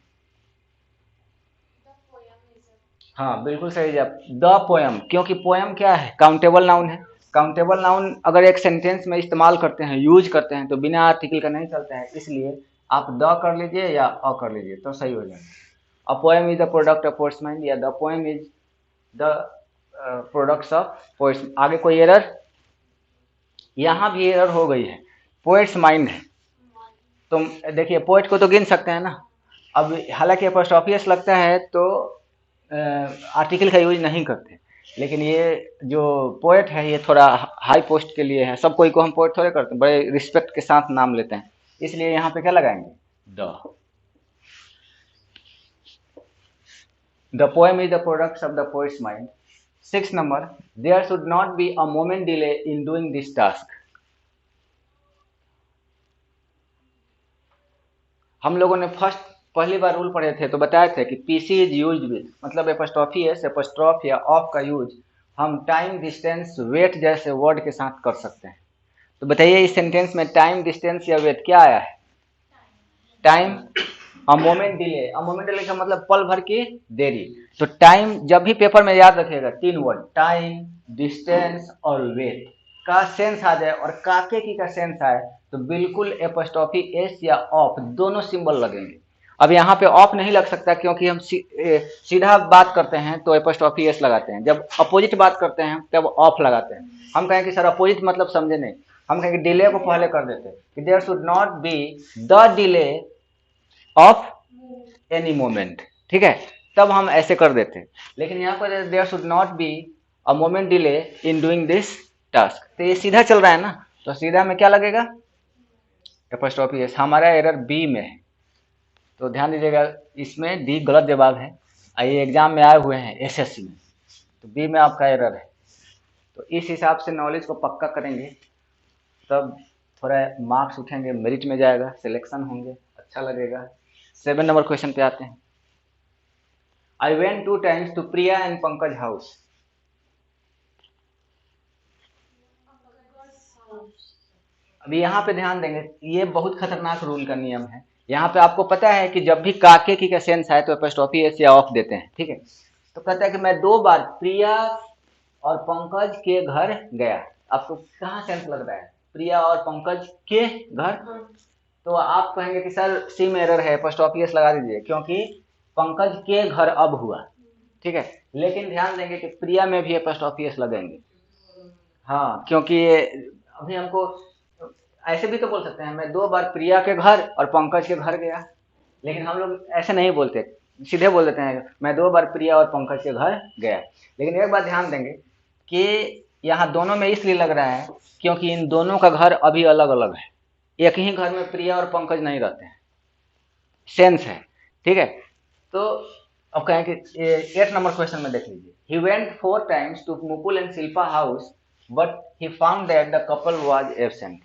हाँ, बिल्कुल सही जवाब, द पोएम। क्योंकि पोएम क्या है? काउंटेबल नाउन है। काउंटेबल नाउन अगर एक सेंटेंस में इस्तेमाल करते हैं, यूज करते हैं, तो बिना आर्टिकल का नहीं चलता है, इसलिए आप द कर लीजिए या अ कर लीजिए तो सही हो जाएगा। A poem is the product of poets mind, या the poem is the product of poets. आगे कोई एरर? यहाँ भी एरर हो गई है, पोएट्स माइंड है। तो देखिए, पोएट को तो गिन सकते हैं ना, अब हालांकि एपोस्ट्रोफी एस लगता है तो आर्टिकल का यूज नहीं करते, लेकिन ये जो पोएट है ये थोड़ा हाई पोस्ट के लिए है, सब कोई को हम पोएट थोड़े करते हैं, बड़े रिस्पेक्ट के साथ नाम लेते हैं, इसलिए यहाँ पे क्या लगाएंगे, the poem is the product of the poet's mind. 6 number, there should not be a moment delay in doing this task. हम लोगों ने पहली बार रूल पढ़े थे तो बताए थे कि पीसी इज यूज्ड विद, मतलब एपोस्ट्रोफी एस एपोस्ट्रोफ या ऑफ का यूज हम टाइम डिस्टेंस वेट जैसे वर्ड के साथ कर सकते हैं। तो बताइए इस सेंटेंस में टाइम डिस्टेंस या वेट क्या आया है, टाइम। अ मोमेंट डिले, अ मोमेंट डिले का मतलब पल भर की देरी। तो टाइम जब भी पेपर में याद रखिएगा 3 वर्ड, टाइम, डिस्टेंस और वेट का सेंस आ जाए और काके की का सेंस आए तो बिल्कुल एपोस्ट्रोफी एस या ऑफ दोनों सिंबल लगेंगे। अब यहाँ पे ऑफ नहीं लग सकता क्योंकि हम सीधा बात करते हैं तो एपोस्ट्रोफी एस लगाते हैं, जब अपोजिट बात करते हैं तब ऑफ लगाते हैं। हम कहें कि सर अपोजिट मतलब समझे नहीं, हम कहें कि डिले को पहले कर देते कि there should not be the delay of any moment, ठीक है, तब हम ऐसे कर देते। लेकिन यहाँ पर there should not be a moment delay in doing this task, तो ये सीधा चल रहा है ना, तो सीधा में क्या लगेगा, एपोस्ट्रोफी एस। हमारा एरर बी में है तो ध्यान दीजिएगा, इसमें डी गलत जवाब है। आइए एग्जाम में आए हुए हैं एसएससी में, तो बी में आपका एरर है। तो इस हिसाब से नॉलेज को पक्का करेंगे तब थोड़ा मार्क्स उठेंगे, मेरिट में जाएगा, सिलेक्शन होंगे, अच्छा लगेगा। 7 नंबर क्वेश्चन पे आते हैं। I went 2 times to Priya and Pankaj house. अभी यहाँ पे ध्यान देंगे, ये बहुत खतरनाक रूल का नियम है। यहाँ पे आपको पता है कि जब भी काके की का सेंस आए तो एपोस्ट्रोफी एस या ऑफ देते हैं, ठीक है। तो कहता है कि मैं 2 बार प्रिया और पंकज के घर गया। आपको कहाँ सेंस लग रहा है, प्रिया और पंकज के घर, तो आप कहेंगे कि सर सी में एरर है, एपोस्ट्रोफी एस लगा दीजिए क्योंकि पंकज के घर अब हुआ, ठीक है। लेकिन ध्यान देंगे कि प्रिया में भी एपोस्ट्रोफी एस लगेंगे, हाँ, क्योंकि अभी हमको ऐसे भी तो बोल सकते हैं मैं 2 बार प्रिया के घर और पंकज के घर गया, लेकिन हम लोग ऐसे नहीं बोलते, सीधे बोल देते हैं मैं 2 बार प्रिया और पंकज के घर गया। लेकिन एक बात ध्यान देंगे कि यहाँ दोनों में इसलिए लग रहा है क्योंकि इन दोनों का घर अभी अलग अलग है, एक ही घर में प्रिया और पंकज नहीं रहते हैं, सेंस है, ठीक है। तो अब कहें कि 8 नंबर क्वेश्चन में देख लीजिए, he went 4 times to Mukul and Shilpa house but he found that the couple was absent.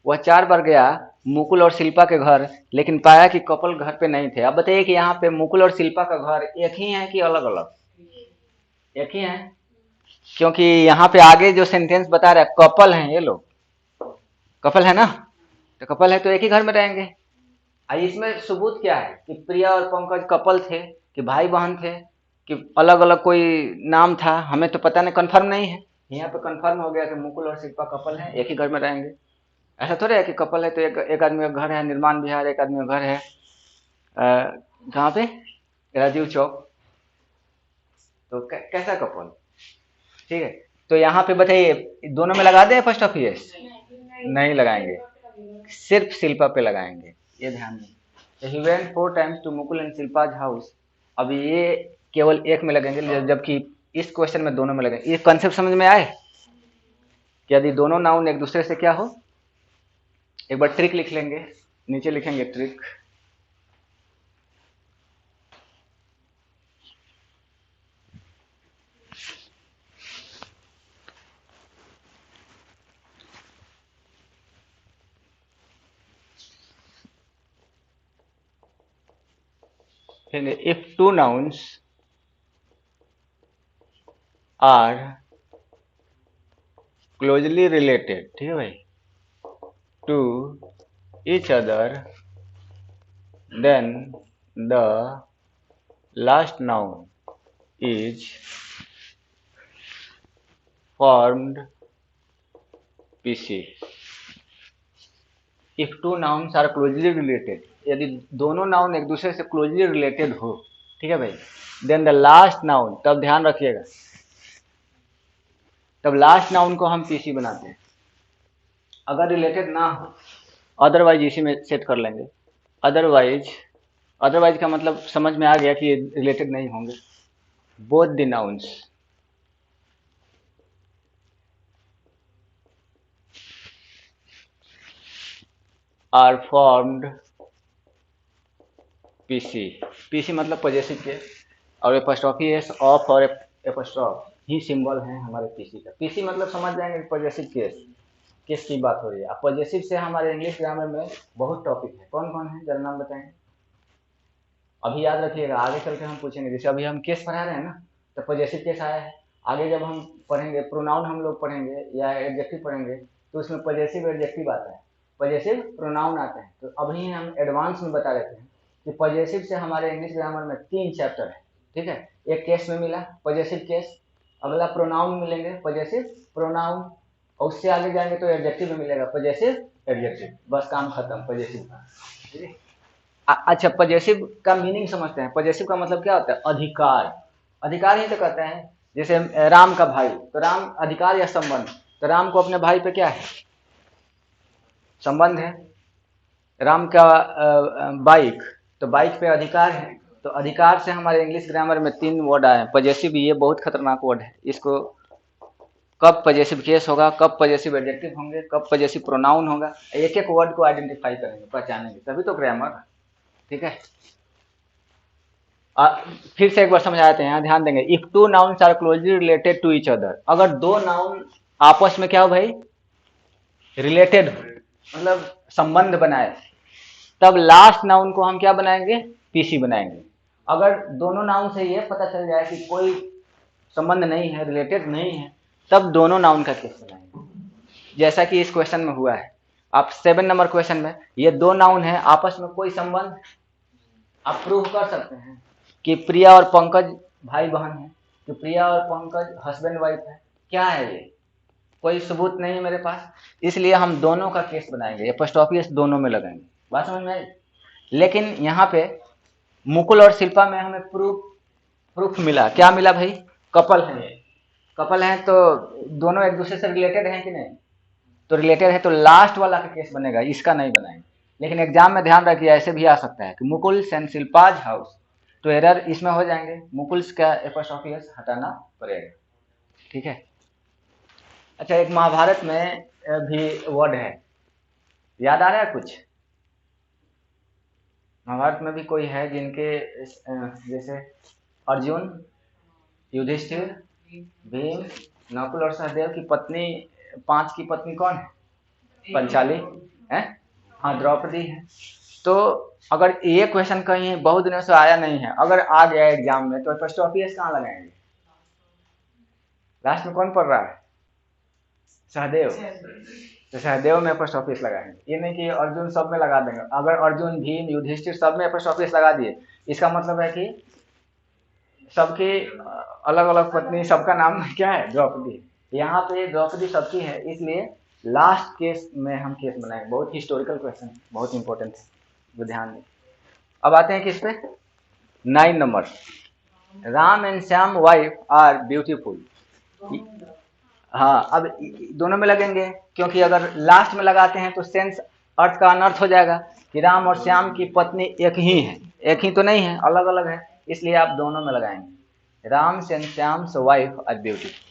वह 4 बार गया मुकुल और शिल्पा के घर, लेकिन पाया कि कपल घर पे नहीं थे। अब बताइए कि यहाँ पे मुकुल और शिल्पा का घर एक ही है कि अलग अलग, एक ही है, क्योंकि यहाँ पे आगे जो सेंटेंस बता रहा है कपल हैं, ये लोग कपल है ना, तो कपल है तो एक ही घर में रहेंगे। इसमें सबूत क्या है कि प्रिया और पंकज कपल थे कि भाई बहन थे कि अलग अलग कोई नाम था, हमें तो पता नहीं, कंफर्म नहीं है। यहाँ पे कंफर्म हो गया कि मुकुल और शिल्पा कपल हैं, एक ही घर में रहेंगे। ऐसा थोड़ा है कि कपल है तो एक आदमी का घर है निर्माण बिहार, एक आदमी का घर है कहाँ पे, राजीव चौक, तो कैसा कपल, ठीक है। तो यहाँ पे बताइए दोनों में लगा दे फर्स्ट ऑफ एस, नहीं लगाएंगे, सिर्फ शिल्पा पे लगाएंगे, ये ध्यान दें। He went 4 times to Mukul and Shilpa's house, अब ये केवल एक में लगेंगे जबकि इस क्वेश्चन में दोनों में लगेंगे। ये कॉन्सेप्ट समझ में आए कि यदि दोनों नाउन एक दूसरे से क्या हो, एक बार ट्रिक लिख लेंगे, नीचे लिखेंगे trick, if 2 nouns are closely related, ठीक है भाई, to each other, then the last noun is formed PC. if 2 nouns are closely related, यदि दोनों नाउन एक दूसरे से क्लोजली रिलेटेड हो, ठीक है भाई, देन द लास्ट नाउन, तब ध्यान रखिएगा, तब लास्ट नाउन को हम पीसी बनाते हैं। अगर रिलेटेड ना हो अदरवाइज इसी में सेट कर लेंगे, अदरवाइज का मतलब समझ में आ गया कि रिलेटेड नहीं होंगे। Both the nouns are formed PC. PC मतलब पॉजेसिव केस, और एपोस्ट्रोफी एस ऑफ और एपोस्ट्रोफ ही सिंबल है हमारे पीसी का। पीसी मतलब समझ जाएंगे पॉजेसिव केस, किसकी बात हो रही है। अब पॉजेसिव से हमारे इंग्लिश ग्रामर में बहुत टॉपिक है। कौन कौन है जरा नाम बताएंगे। अभी याद रखिएगा, आगे चल के हम पूछेंगे। जैसे अभी हम केस पढ़ा रहे हैं ना, तो पॉजेसिव केस आया है। आगे जब हम पढ़ेंगे प्रोनाउन हम लोग पढ़ेंगे या एडजेक्टिव पढ़ेंगे, तो उसमें पॉजेसिव एडजेक्टिव आता है, पॉजेसिव प्रोनाउन आते हैं। तो अभी हम एडवांस में बता देते हैं कि पॉजेसिव से हमारे इंग्लिश ग्रामर में 3 चैप्टर है। ठीक है, एक केस में मिला पॉजेसिव केस, अगला प्रोनाउन मिलेंगे पॉजेसिव प्रोनाउन, और उससे आगे जाएंगे तो एडजेक्टिव में मिलेगा पॉजेसिव एडजेक्टिव। बस काम खत्म पॉजेसिव का। ठीक है, अच्छा पॉजेसिव का मीनिंग समझते हैं। पॉजेसिव का मतलब क्या होता है? अधिकार। अधिकार ही तो कहते हैं। जैसे राम का भाई, तो राम अधिकार या संबंध, तो राम को अपने भाई पे क्या है? संबंध है। राम का बाइक, तो बाइक पे अधिकार है। तो अधिकार से हमारे इंग्लिश ग्रामर में 3 वर्ड आए हैं पॉजेसिव। ये बहुत खतरनाक वर्ड है, इसको कब पॉजेसिव केस होगा, कब पॉजेसिव एडजेक्टिव होंगे, कब पॉजेसिव प्रोनाउन होगा, एक एक वर्ड को आइडेंटिफाई करेंगे, पहचानेंगे, तभी तो ग्रामर। ठीक है, फिर से एक बार समझाते हैं, ध्यान देंगे। If two nouns are closely related to each other, अगर दो नाउन आपस में क्या हो भाई? रिलेटेड हो, मतलब संबंध बनाए, तब लास्ट नाउन को हम क्या बनाएंगे? पीसी बनाएंगे। अगर दोनों नाउन से ये पता चल जाए कि कोई संबंध नहीं है, रिलेटेड नहीं है, तब दोनों नाउन का केस बनाएंगे। जैसा कि इस क्वेश्चन में हुआ है। आप 7 नंबर क्वेश्चन में ये 2 नाउन है, आपस में कोई संबंध आप प्रूव कर सकते हैं कि प्रिया और पंकज भाई बहन है, कि प्रिया और पंकज हस्बैंड वाइफ है। क्या है ये? कोई सबूत नहीं है मेरे पास, इसलिए हम दोनों का केस बनाएंगे, एपोस्ट्रोफी एस दोनों में लगाएंगे। बात समझ में आई? लेकिन यहाँ पे मुकुल और शिल्पा में हमें प्रूफ मिला। क्या मिला भाई? कपल है ये, कपल है, तो दोनों एक दूसरे से रिलेटेड हैं कि नहीं? तो रिलेटेड है, तो लास्ट वाला का केस बनेगा, इसका नहीं बनाएंगे। लेकिन एग्जाम में ध्यान रखिए, ऐसे भी आ सकता है कि मुकुल्स एंड शिल्पाज हाउस, तो एरर इसमें हो जाएंगे, मुकुल्स का एपोस्ट्रोफी एस हटाना पड़ेगा। ठीक है, अच्छा एक महाभारत में भी वर्ड है, याद आ रहा है कुछ? महाभारत में भी कोई है जिनके जैसे अर्जुन, युधिष्ठिर, भीम, नकुल और सहदेव की पत्नी, 5 की पत्नी कौन है? पंचाली है, हाँ द्रौपदी है। तो अगर ये क्वेश्चन कहीं बहुत दिनों से आया नहीं है, अगर आ गया एग्जाम में, तो एपोस्ट्रोफी एस कहाँ लगाएंगे? लास्ट में कौन पढ़ रहा है? सहदेव, तो सहदेव में एपोस्ट्रोफी एस लगाएंगे। ये नहीं कि अर्जुन सब में लगा देंगे। अगर अर्जुन, भीम, युधिष्ठिर सब में एपोस्ट्रोफी एस लगा दिए, इसका मतलब है कि सबकी अलग अलग पत्नी, सबका नाम क्या है? द्रौपदी। यहाँ पे द्रौपदी सबकी है, इसलिए लास्ट केस में हम केस बनाएंगे। बहुत हिस्टोरिकल क्वेश्चन, बहुत इंपॉर्टेंट है, वो ध्यान दें। अब आते हैं किस पे? 9 number, Ram and Shyam wife are beautiful. हाँ, अब दोनों में लगेंगे, क्योंकि अगर लास्ट में लगाते हैं तो सेंस, अर्थ का अनर्थ हो जाएगा कि राम और श्याम की पत्नी एक ही है। एक ही तो नहीं है, अलग अलग है, इसलिए आप दोनों में लगाएंगे। Ram and Shyam's wife are beautiful.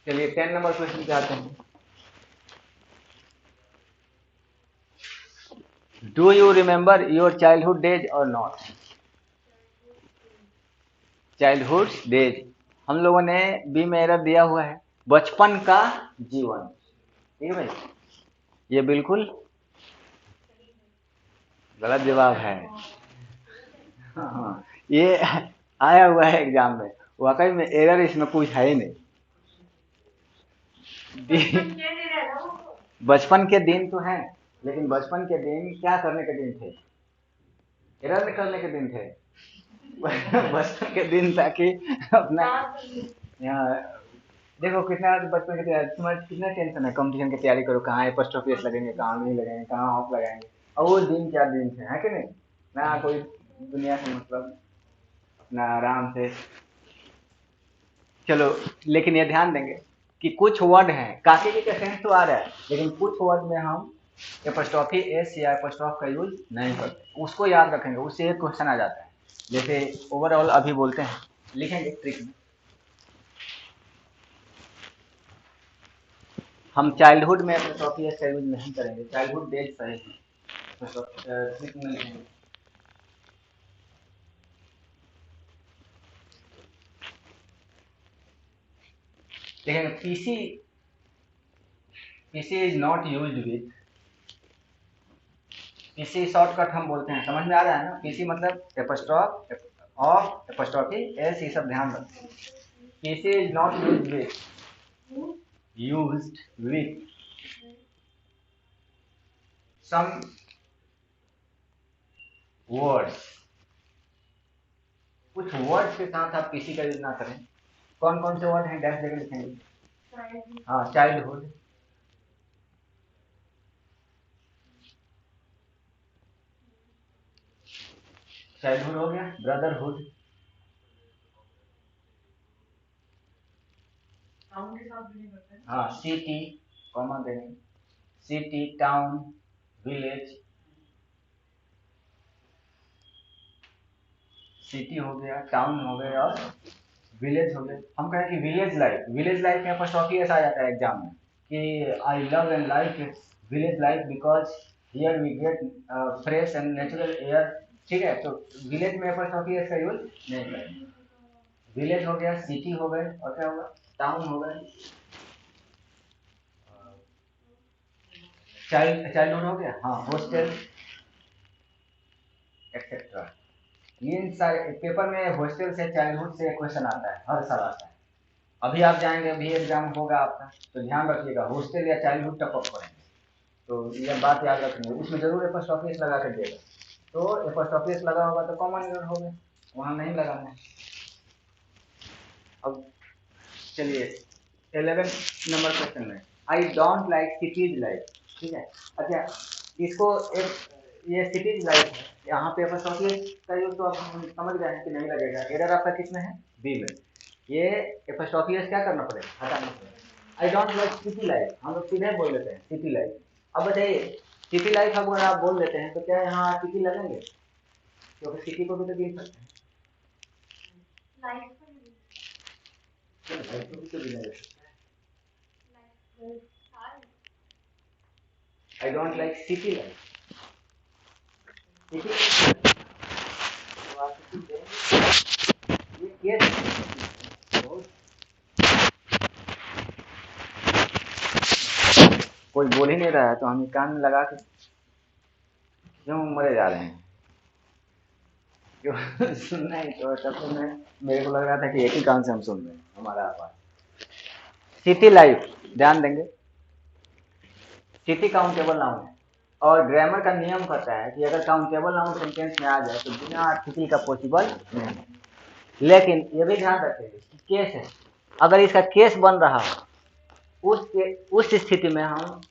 चलिए 10 नंबर क्वेश्चन पे आते हैं। Do you remember your childhood days or not? Childhood days हम लोगों ने बी में एरर दिया हुआ है, बचपन का जीवन। ठीक है भाई, ये बिल्कुल गलत जवाब है। हाँ, ये आया हुआ है एग्जाम में, वाकई में एरर इसमें कुछ है ही नहीं। बचपन के दिन तो हैं, लेकिन बचपन के दिन क्या करने के दिन थे? एरर निकलने के दिन थे। बचपन के दिन ताकि अपना यहाँ देखो कितना बचपन की तैयारी, तुम्हारा कितना टेंशन है, कंपटीशन की तैयारी करो, कहाँ एपोस्ट्रोफी एस लगेंगे, कहाँ नहीं लगेंगे, कहाँ ऑफ लगाएंगे, और वो दिन क्या दिन थे, है कि नहीं? ना कोई दुनिया से मतलब, ना आराम से। चलो, लेकिन ये ध्यान देंगे कि कुछ वर्ड हैं, काके की सेंस तो आ रहा है, लेकिन कुछ वर्ड में हम एपोस्ट्रोफी एस या एपोस्ट्रोफ का यूज नहीं करते, उसको याद रखेंगे, उससे एक क्वेश्चन आ जाता है। जैसे ओवरऑल अभी बोलते हैं, लिखेंगे ट्रिक में। हम चाइल्डहुड में एपोस्ट्रोफी एस का यूज नहीं करेंगे, चाइल्डहुड डेज सही है। देखेंगे PC, PC is not used with, PC shortcut हम बोलते हैं, समझ में आ रहा है ना। पीसी मतलब एपोस्ट्रोफ ऑफ एपोस्ट्रोफी एस, ये सब ध्यान रखें। PC is not used with some words, कुछ वर्ड के साथ आप पीसी का यूज ना करें। कौन कौन से वर्ड हैं, डैश देकर लिखेंगे। हाँ, चाइल्डहुड, चाइल्डहुड हो गया। ब्रदरहुड, टाउन के साथ भी नहीं करते हैं। हाँ, सिटी कॉमा देंगे, सिटी, टाउन, विलेज, सिटी हो गया, टाउन हो गए और विलेज हो गए। हम कहें कि विलेज लाइफ, विलेज लाइफ में एपोस्ट्रोफी ऐसा आ जाता है एग्जाम में कि I love and like its village life because here we get fresh and natural air. ठीक है, तो विलेज में एपोस्ट्रोफी एस का यूज नहीं करेंगे। विलेज हो गया, सिटी हो गए, और क्या होगा, टाउन हो गए, चाइल्डहुड हो गया, हाँ, हॉस्टल एक्सेट्रा। ये सारे पेपर में हॉस्टल से, चाइल्डहुड से क्वेश्चन आता है, हर साल आता है। अभी आप जाएंगे, अभी एग्जाम होगा आपका, तो ध्यान रखिएगा, हॉस्टल या चाइल्डहुड टपअप करेंगे, तो ये बात याद रखनी है। उसमें जरूर एपोस्ट्रोफी एस लगा कर देगा, तो एपोस्ट्रोफी एस लगा होगा तो कॉमन एरर हो गया, वहाँ नहीं लगाना है। अब चलिए 11 नंबर क्वेश्चन में, I don't like cities life. ठीक है, अच्छा, इसको एक, ये सिटीज लाइफ है, यहाँ पे एपोस्ट्रोफी एस का यूज तो आप समझ गए हैं कि नहीं लगेगा। एरर आपका किसमें है, बी में। ये एपोस्ट्रोफी एस क्या करना पड़ेगा, हटाना पड़ेगा। I don't like city life, हम लोग सीधे बोल देते हैं सिटी लाइफ। अब बताइए, सिटी लाइफ अगर आप बोल देते हैं तो क्या यहाँ सिटी लगेंगे, क्योंकि सिटी को भी तो गिन सकते हैं। लाइफ को भी तो गिना जा सकता है। I don't like city life, city तो आप सिटी देंगे, ये केस बहुत, कोई बोल ही नहीं रहा है तो हम कान में लगा के क्यों मरे जा रहे हैं, क्यों सुनना ही तो, तब तो मैं, मेरे को लग रहा था कि एक ही कान से हम सुन रहे हैं हमारा आवाज। सिटी लाइफ ध्यान देंगे, सिटी काउंटेबल नाउन है, और ग्रामर का नियम कहता है कि अगर काउंटेबल नाउन सेंटेंस में आ जाए तो बिना आर्टिकल का पॉसिबल नहीं है। लेकिन ये भी ध्यान रखेंगे कि केस है, अगर इसका केस बन रहा हो उस स्थिति में हम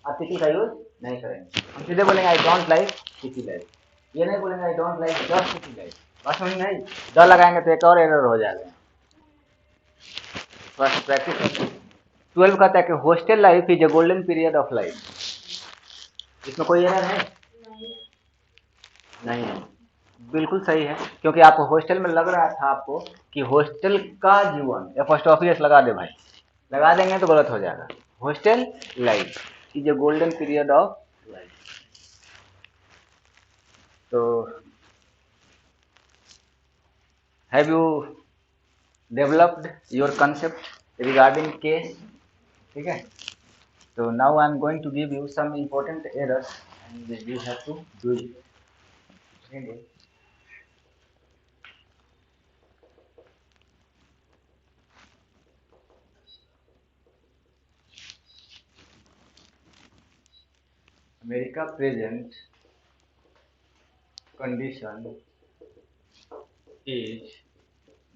आर्टिकल का यूज नहीं करेंगे, हम सीधे बोलेंगे I don't like city life, ये नहीं बोलेंगे I don't like just city life. बात समझ में आई, द लगाएंगे तो एक और एरर हो जाएगा, बस प्रैक्टिस। 12 कहता है कि hostel life is a golden period of life, इसमें कोई एरर है नहीं है, बिल्कुल सही है, क्योंकि आपको हॉस्टल में लग रहा था आपको कि हॉस्टल का जीवन, एपोस्ट्रोफी एस लगा दे भाई, लगा देंगे तो गलत हो जाएगा। Hostel life is a golden period of life. तो have you developed your concept regarding case, ठीक है। तो now I am going to give you some important errors and you have to do it. America present condition is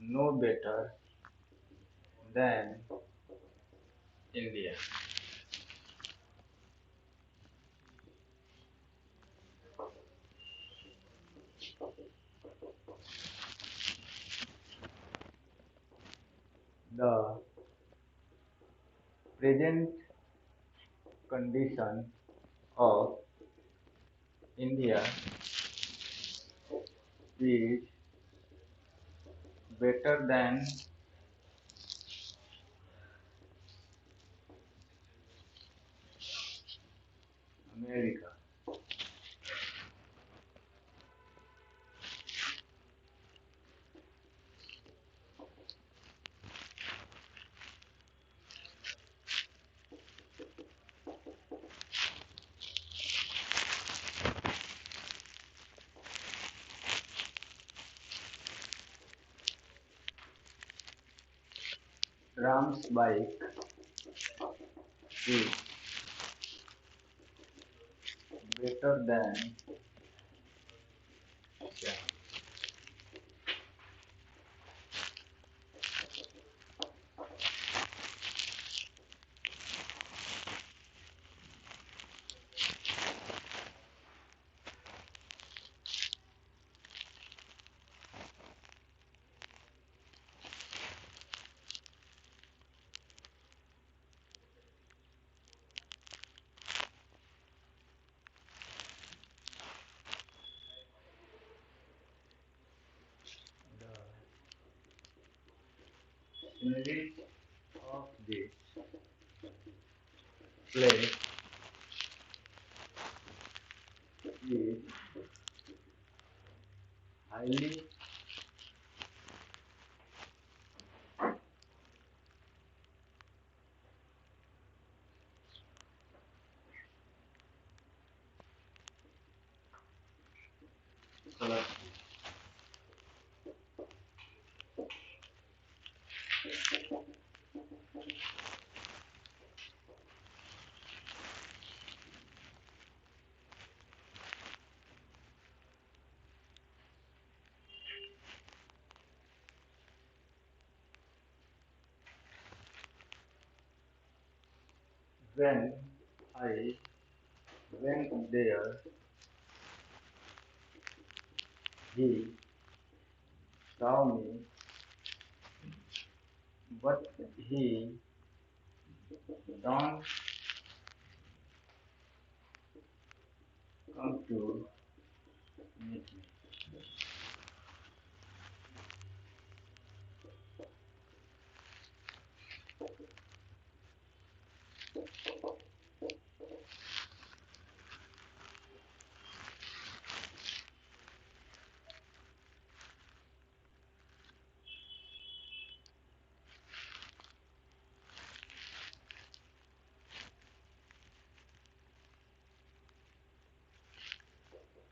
no better than India. The present condition of India is better than America. Ram's bike is better than Sam. The scenery of this place is highly colorful. When I went there, he saw me, but he don't come to meet me.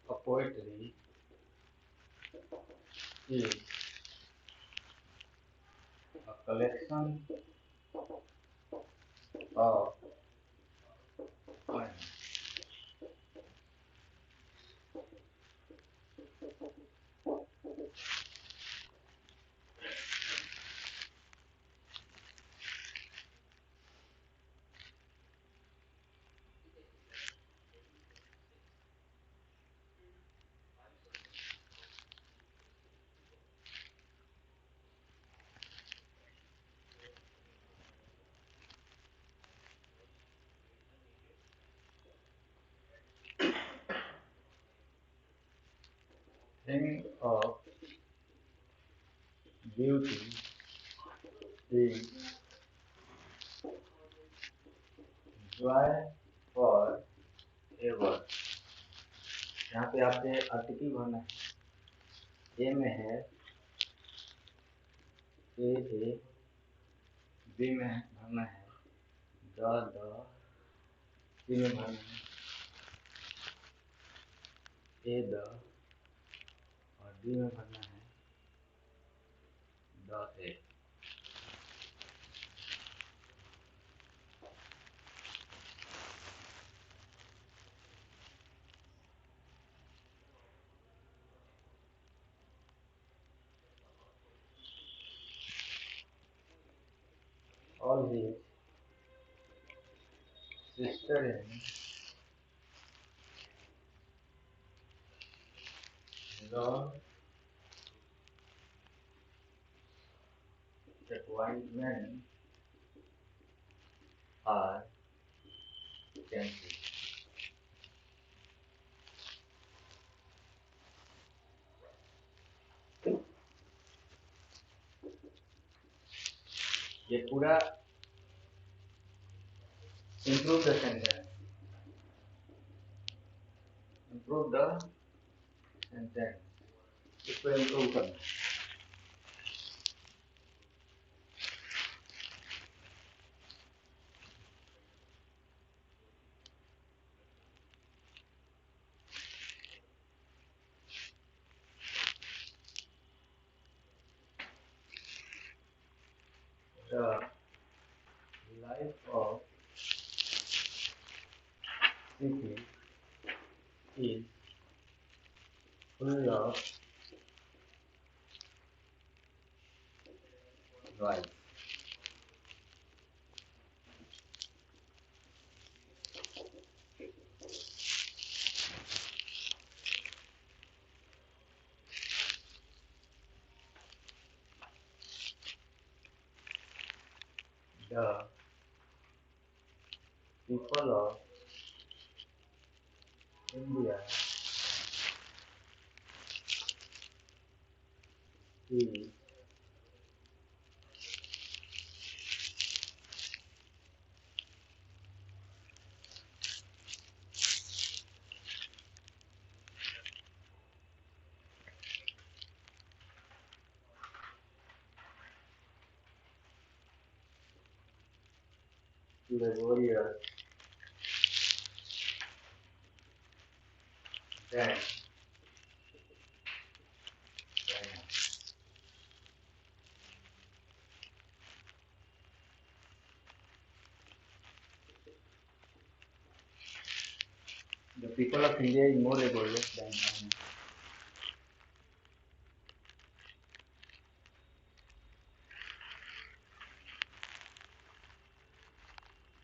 A poetry is a collection of poems. Thing of beauty is joy for ever। यहाँ पे आपसे article भरना है। ए में है ए, B में भरना है द, सी में भरना है ए द, और डी में भरना है the A. All his sister-in-law that white men are gentle। ये पूरा improve the sentence। Improve the sentence, इसको इम्प्रूव करना। The life of city is full of noise. The people of India is laborious than China. The people of India is more laborious than China.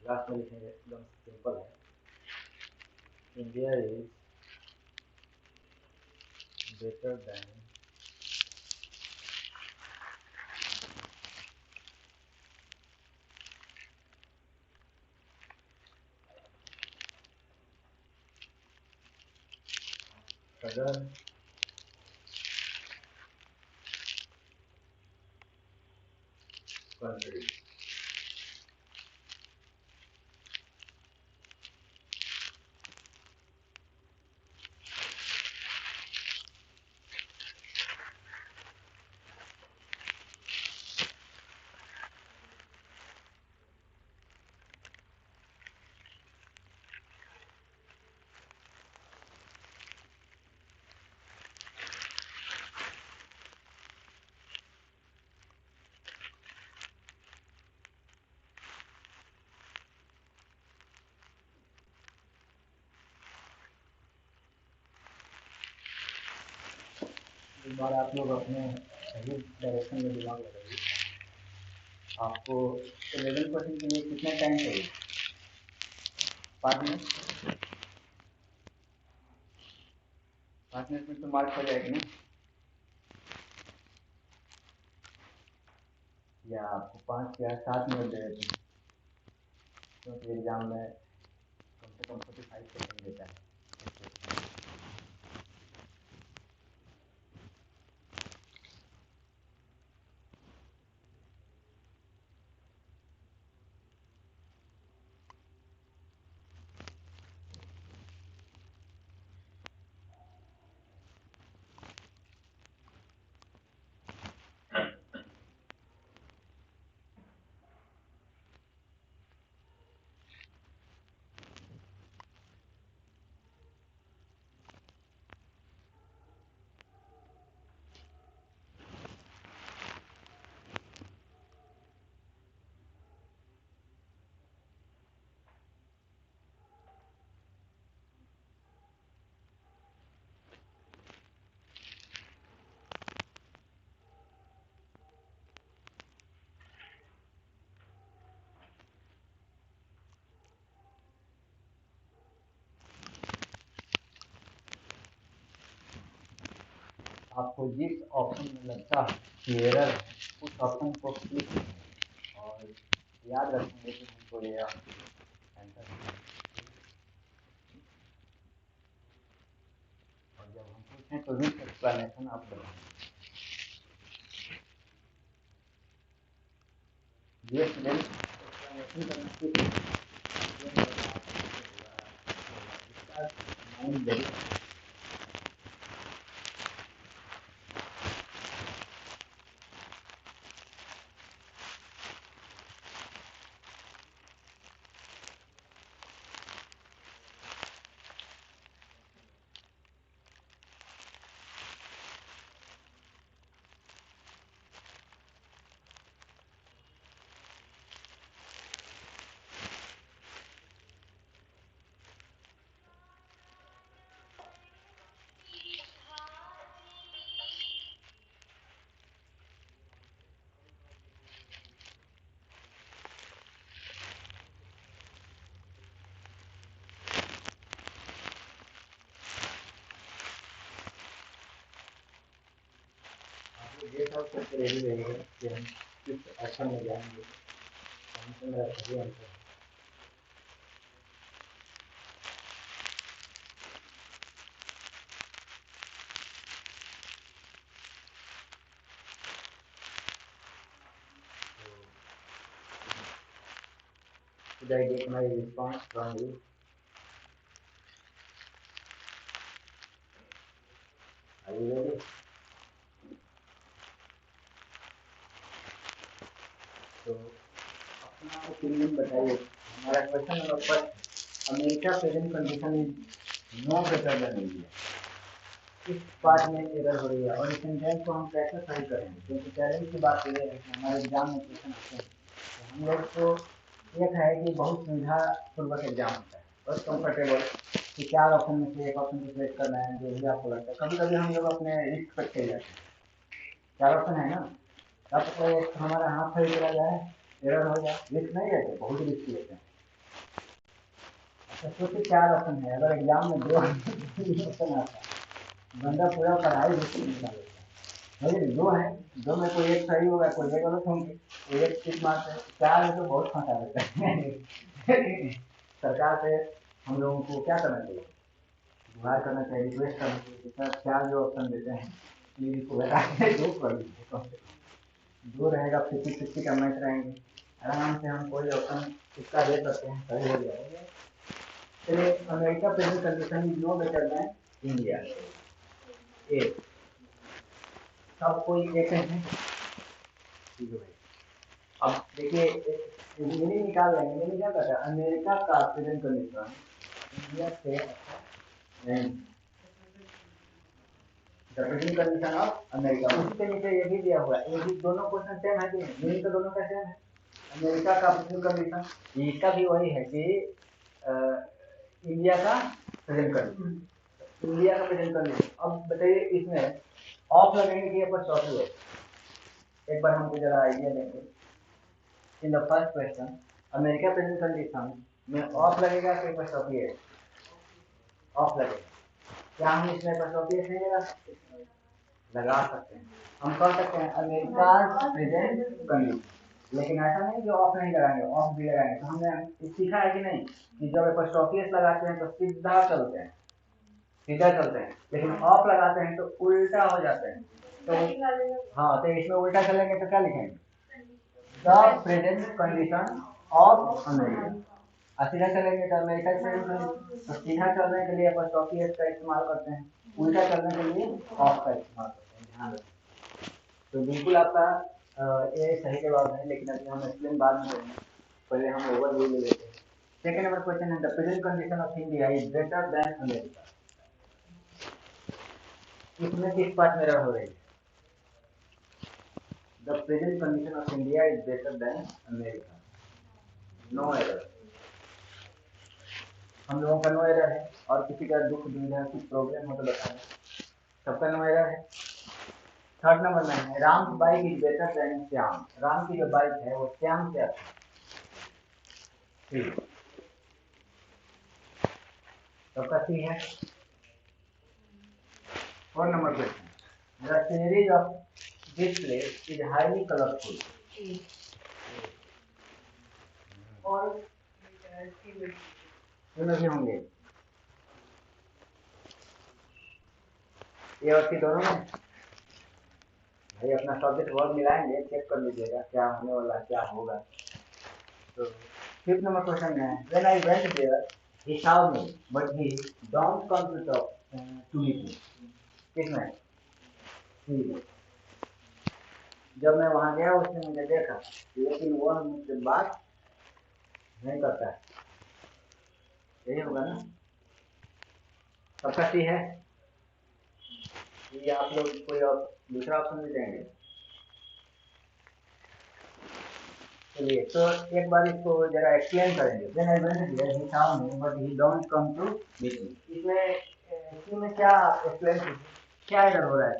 Last में लिखेंगे एकदम simple है, India is better than other countries. एक बार आप लोग अपने सही direction में दिमाग लगाइए। आपको 11% के लिए कितना टाइम चाहिए? 5 मिनट। 5 मिनट में तो मार्क हो जाएगी ना, या आपको 5 या 7 मिनट दे देते हैं, क्योंकि एग्जाम में कम से कम 45 सेकेंड देता है। आपको जिस ऑप्शन में लगता है कि एरर है, उस ऑप्शन को क्लिक करें और याद रखेंगे कि हमको ये आंसर है। और जब हम पूछें तो विथ एक्सप्लेनेशन आप बताएं। ये स्टूडेंट एक्सप्लेनेशन करना सीख इसका माइंड जरूर सब करके रेडी रहेगा कि हम किस एक्शन में जाएंगे, हमसे मेरा सही आंसर है। Should I get my response from you? Are you ready? तो अपना ओपिनियन बताइए। हमारा question number 1, America present condition is no better than India. इस पार्ट में एरर हो रही है और इस सेंटेंस को हम कैसे सही करेंगे, क्योंकि चैलेंज की बात यह है कि हमारे एग्जाम में क्वेश्चन आते हैं तो हम लोग को एक है कि बहुत सुविधा पूर्वक एग्जाम होता है, बहुत कंफर्टेबल कि 4 ऑप्शन में से एक ऑप्शन को सिलेक्ट करना है जो भी आपको लगता है। कभी कभी हम लोग अपने रिस्क पर खेल जाते हैं, 4 ऑप्शन है ना, तब तो हमारा हाथ सही चला जाए, एरर हो जाए, रिस्क नहीं लेते, बहुत रिस्क लेते हैं। अच्छा सोचिए 4 ऑप्शन है, अगर एग्जाम में 2 ऑप्शन आता है, बंदा पूरा पढ़ाई रिस्क निकाल लेता है। 2 है, 2 में कोई एक सही होगा, कोई एक गलत होंगे, कोई एक टिक मारते हैं, 4 में तो बहुत फंसा देता है। सरकार से हम लोगों को क्या करना चाहिए, गुहार करना चाहिए, रिक्वेस्ट करना चाहिए, सर 4 जो ऑप्शन देते हैं प्लीज इसको बता के 2 कर दीजिए, कम से कम 2 रहेगा, 50-50 का मैच रहेंगे, आराम से हम कोई ऑप्शन इसका दे सकते हैं, सही हो जाएगा। चलिए, America present condition is no better than India, A सब कोई एक है, ठीक है भाई। अब देखिए मीनिंग निकाल लेंगे, मीनिंग क्या कहता है, अमेरिका का प्रेजेंट कंडीशन इंडिया से अच्छा नहीं, the present condition of America. उसी के नीचे ये भी दिया हुआ है, ये भी दोनों क्वेश्चन सेम है कि नहीं, मीनिंग तो दोनों का सेम है। अमेरिका का प्रेजेंट कंडीशन, इसका भी वही है कि इंडिया का प्रेजेंट कंडीशन, इंडिया का प्रेजेंट कंडीशन। अब बताइए इसमें ऑफ लगेंगे कि अपॉस्ट्रोफी है, एक बार हमको जरा आइडिया देंगे। In the first question America present condition में ऑफ लगेगा कि अपॉस्ट्रोफी है, ऑफ लगेगा। क्या हम इसमें अपॉस्ट्रोफी है लगा सकते हैं, हम कह सकते हैं अमेरिका प्रेजेंट कंडीशन, लेकिन ऐसा नहीं जो ऑफ नहीं लगाएंगे, ऑफ भी लगाएंगे। तो हमने सीखा है कि नहीं कि जब अपॉस्ट्रोफी लगाते हैं तो सीधा चलते हैं, सीधा चलते हैं, लेकिन ऑफ लगाते हैं तो उल्टा हो जाते हैं। तो हाँ, तो इसमें उल्टा चलेंगे तो क्या लिखेंगे, the present condition of America. सीधा चलेंगे तो अमेरिका तो सीधा चलने के लिए अपॉस्ट्रोफी का इस्तेमाल करते हैं, उल्टा चलने के लिए ऑफ का इस्तेमाल करते हैं, ध्यान रखें। तो बिल्कुल आपका ये सही जवाब है, लेकिन अभी हम एक्सप्लेन बाद में करेंगे, पहले हम ओवरव्यू ले लेते हैं। सेकंड नंबर क्वेश्चन है, the present condition of India is better than America. इसमें किस पार्ट में एरर हो रही है, the present condition of India is better than America, no error, हम लोगों का नो एरर है। और किसी का दुख दुविधा कुछ प्रॉब्लम हो तो बताएं, सबका नो एरर है। थर्ड नंबर में है, Ram bike is better then Shyam, Ram की जो बाइक है वो श्याम से अच्छा है, सबका सी है। Four number question, the series of display is highly colourful, और दोनों भी होंगे, ये और सी दोनों में भाई अपना सब्जेक्ट वर्ड मिलाएंगे, चेक कर लीजिएगा क्या होने वाला क्या होगा। तो फिफ्थ नंबर क्वेश्चन है, when I went there he saw me but he don't come to talk to meet me, किसमें, ठीक है, जब मैं वहां गया उसने मुझे देखा लेकिन वह मुझसे बात नहीं करता है, यही होगा ना, सबका सी है। ये आप लोग कोई और दूसरा ऑप्शन भी देंगे, चलिए तो एक बार इसको जरा एक्सप्लेन करेंगे। When I went there he saw me but he don't come to meet me, इसमें क्या एक्सप्लेन कीजिए, क्या एरर हो रहा है,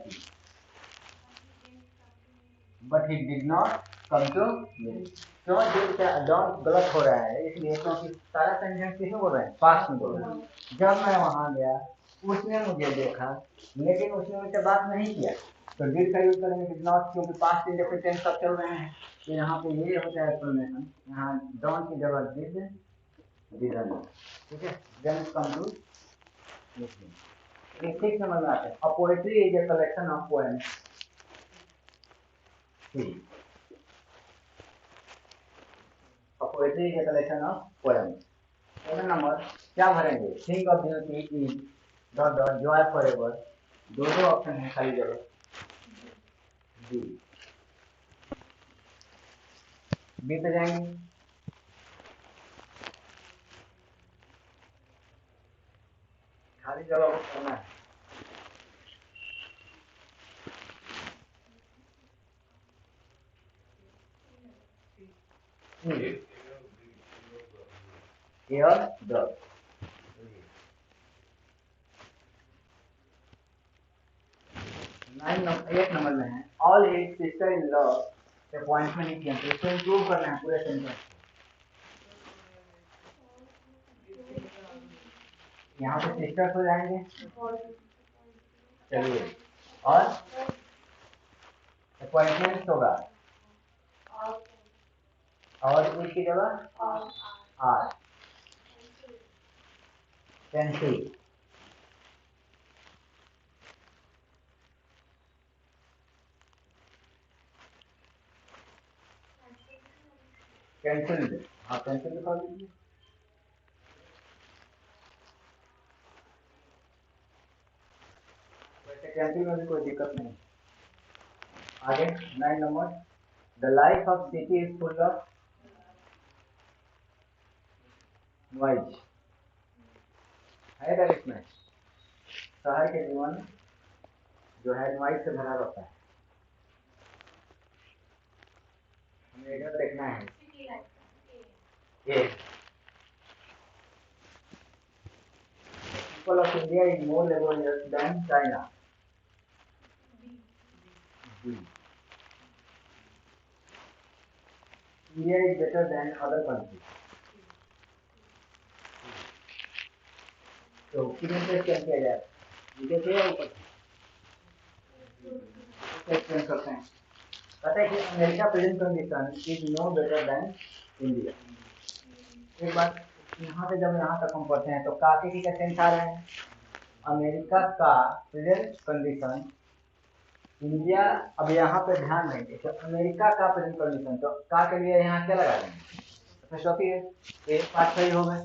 but he did not come to me, क्यों डोंट गलत हो रहा है, इसलिए क्योंकि सारा सेंटेंस किसमें बोल रहे हैं, पास्ट में बोल रहे हैं। जब मैं वहां गया उसने मुझे देखा लेकिन उसने मुझसे बात नहीं किया, तो डिड का यूज करेंगे, डिड नॉट, क्योंकि पास्ट इंडेफिनिट टेंस सब चल रहे हैं, तो यहाँ पे ये हो जाए एक्सप्लेनेशन, यहाँ डोंट की जगह डिड, डिडंट, ठीक है। देन कम टू ये ठीक समझ में आता है। A poetry is a collection of poems, a poetry is a collection of poems. Second number क्या भरेंगे, think of beauty is dot dot Joy forever, दो ऑप्शन है खाली जगह, बी, बी पे जाएंगे, खाली जगह को करना है, एयर द 8 नंबर में है, all his sister in law appointment in campus, इसको इंप्रूव करना है पूरे सेंटेंस। यहाँ पे सिस्टर्स हो जाएंगे, चलिए, और अपॉइंटमेंट होगा, और इसकी जगह आर, पेंसिल, कैंसिल, हाँ कैंसिल लिखा दीजिए। वैसे कैंसिल में भी कोई दिक्कत नहीं। आगे 9 number, the life of city is full of noise, है क्या इसमें, शहर के जीवन जो है नॉइज से भरा रहता है, हमें इधर देखना है, ये people of India is more laborious than China, India is better than other countries, तो कितने पे क्या किया जाए, नीचे से या ऊपर से एक्सप्लेन करते हैं। कहते हैं कि America present condition is no better than India. एक बात यहाँ पे जब यहाँ तक हम पढ़ते हैं तो काके की क्या सेंस आ रहे हैं, अमेरिका का प्रेजेंट कंडीशन, इंडिया, अब यहाँ पे ध्यान देंगे तो अमेरिका का प्रेजेंट कंडीशन, तो का के लिए यहाँ क्या लगा देंगे, फिलोसॉफी है, एक पार्ट सही हो गए,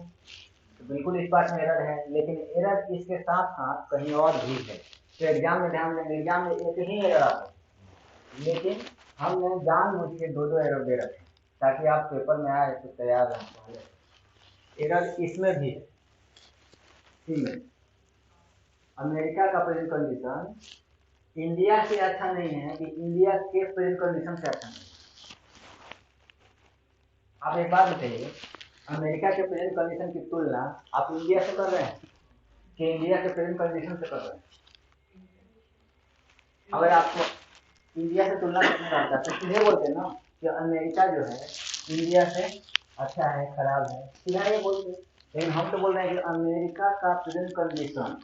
तो बिल्कुल इस पार्ट में एरर है, लेकिन एरर इसके साथ साथ कहीं और भी है, तो एग्जाम में ध्यान देंगे, एग्जाम में एक ही एरर आता है, लेकिन हमने जानबूझ के दो एरर दे रखे ताकि आप पेपर में आए तो तैयार रहें। पहले एरर इसमें भी है, सी में, अमेरिका का प्रेजेंट कंडीशन इंडिया से अच्छा नहीं है कि इंडिया के प्रेजेंट कंडीशन से अच्छा नहीं। आप एक बात बताइए, अमेरिका के प्रेजेंट कंडीशन की तुलना आप इंडिया से कर रहे हैं कि इंडिया के प्रेजेंट कंडीशन से कर रहे हैं? अगर आपको इंडिया से तुलना करना रहता है तो सीधे बोलते ना कि अमेरिका जो है इंडिया से अच्छा है, खराब है, सीधा ये बोलते, लेकिन हम तो बोल रहे हैं कि अमेरिका का प्रेजेंट कंडीशन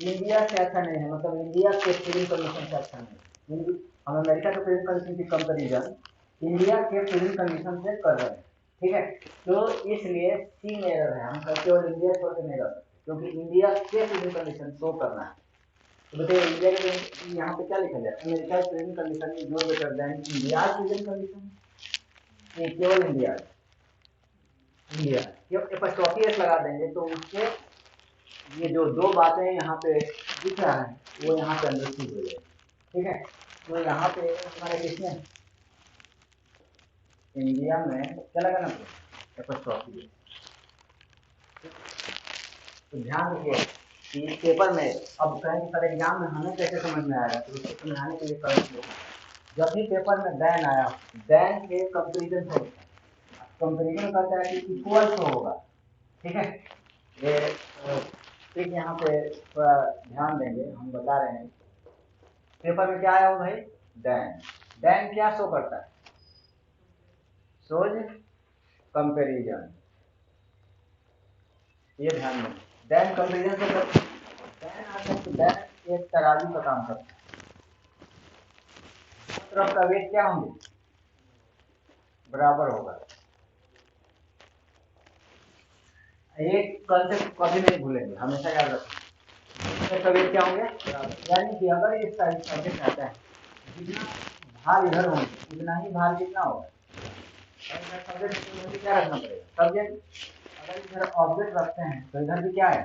इंडिया से अच्छा नहीं है, मतलब इंडिया के प्रेजेंट कंडीशन से अच्छा नहीं है। हम अमेरिका के प्रेजेंट कंडीशन की कंपेरिजन इंडिया के प्रेजेंट कंडीशन से कर रहे हैं, ठीक है, तो इसलिए सी में एरर है, हम केवल इंडिया छोड़ के नहीं रह सकते क्योंकि इंडिया के प्रेजेंट कंडीशन शो करना है। तो बताइए इंडिया के यहाँ पे क्या लिखा जाए, America present condition is no better than India present condition, ये केवल इंडिया, इंडिया जब एपोस्ट्रोफी एस लगा देंगे तो उससे ये जो दो बातें यहाँ पे दिख रहा है वो यहाँ पे अंडरस्टूड हो जाएगी, ठीक है। तो यहाँ पे हमारे किसमें इंडिया में क्या लगाना पड़ेगा, एपोस्ट्रोफी। तो ध्यान रखिए कि इस पेपर में अब कहें कि सर एग्जाम में हमें कैसे समझ में आएगा, तो उसको समझाने के लिए करना, जब भी पेपर में दैन आया, दैन के कंपेरिजन से होता है, कंपेरिजन करता है कि इक्वल तो होगा, ठीक है। ये ठीक, यहाँ पे थोड़ा ध्यान देंगे, हम बता रहे हैं पेपर में क्या आया हो भाई, दैन, दैन क्या शो करता है, शोज कंपेरिजन, ये ध्यान दें, दैन कंपेरिजन से दैन आता है, तो दैन एक तराजू का काम करता है, तरफ का वेट क्या होंगे, बराबर होगा। ये कंसेप्ट कभी नहीं भूलेंगे, हमेशा याद रखें। तो वेट क्या होंगे, यानी कि अगर ये सब्जेक्ट आता है, जितना भार इधर होंगे उतना ही भार कितना होगा, सब्जेक्ट क्या रखना पड़ेगा, सब्जेक्ट अगर इधर ऑब्जेक्ट रखते हैं तो इधर भी क्या है,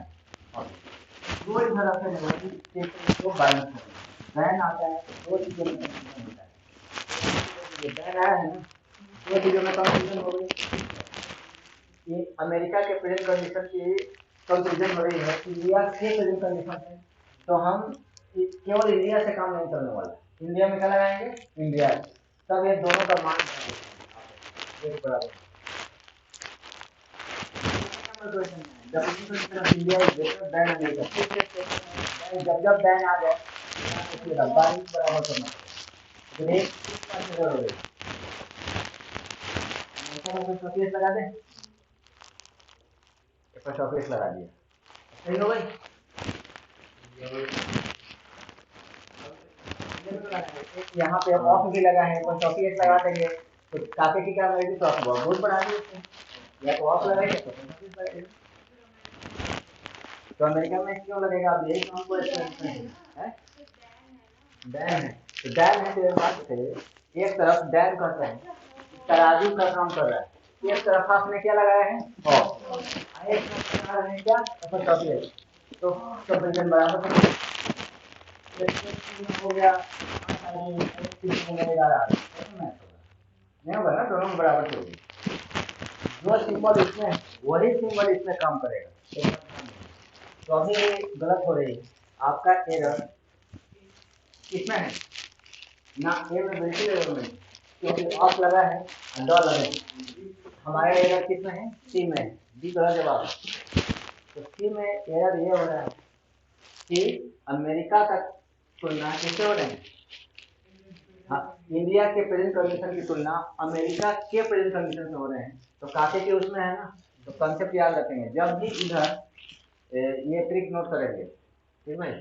दो इधर रखेंगे तो बैलेंस होगा। बैन आता है दो चीजों में कंफ्यूजन होता है, ये बैन आया है ना, दो चीजों में कंफ्यूजन हो गई। ये अमेरिका के प्रेजेंट कंडीशन की कंफ्यूजन हो रही है, इंडिया के प्रेजेंट कंडीशन है, तो हम केवल इंडिया से काम नहीं करने वाला, इंडिया में क्या लगाएंगे, इंडिया, तब ये दोनों का मान बराबर। India is greater than America, जब जब बैन आ जाए बारिश बराबर करना पड़ेगा, लगा दें, लगा दिया, सही हो गई। यहाँ पे ऑफ भी लगा है, चौकीस लगा देंगे तो काफी की क्या मिलेगी, तो आप बहुत बढ़ा देंगे, या तो ऑफ लगाएंगे तो लगेगा। तो अमेरिका में क्यों लगेगा, आप यही काम को डैन है, तो डैन है तो बात है, एक तरफ डैन करते हैं, तराजू का काम कर रहा है, एक तरफ आपने क्या लगाया है, एक तरफ लगा रहे हैं क्या, तो कंपेरिजन बराबर हो गया, नहीं होगा ना, दोनों बराबर से होगी, जो सिंबल इसमें वही सिंबल इसमें काम करेगा, तो अभी गलत हो रही है, आपका एरर किसमें है ना, ए में बिल्कुल नहीं, क्योंकि ऑफ लगा है डॉ लगा है, हमारा एरर किसमें है, सी में, डी गलत जवाब, तो सी में एरर ये हो रहा है कि अमेरिका का तुलना किससे हो रहे हैं, हाँ, इंडिया के प्रेजेंट कंडीशन की तुलना अमेरिका के प्रेजेंट कंडीशन से हो रहे हैं, तो काफी के उसमें है ना, तो कंसेप्ट याद रखेंगे, जब भी इधर ये ट्रिक नोट करेंगे, ठीक भाई,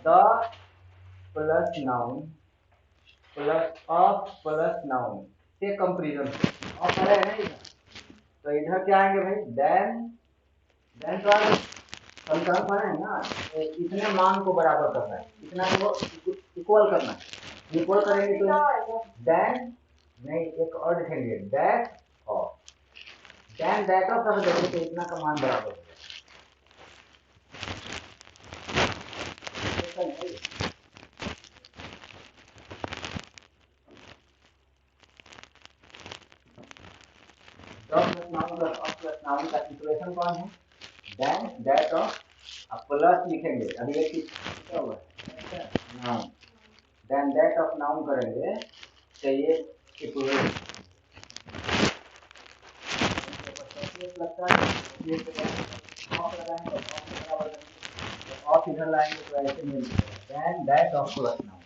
the plus noun plus of plus noun से कंपेरिजन ऑफ है ना इधर, तो इधर क्या आएंगे भाई, देन तो कंकर्म है ना, इतने मान को बराबर करना है, इतना को इक्वल करना है, इक्वल करेंगे तो देन नहीं, एक और लिखेंगे that of, then that of रख देंगे तो इतना का मान बराबर हो जाएगा। नाउन का इक्वेशन कौन है, देन दैट ऑफ, अब प्लस लिखेंगे, अभी एक क्या हुआ noun, then that of noun करेंगे तो ये इक्वेशन लगता है, ये ऑफ लगाएंगे तो ऑफ इधर लाएंगे तो ऐसे मिलेगा, then that of plus noun,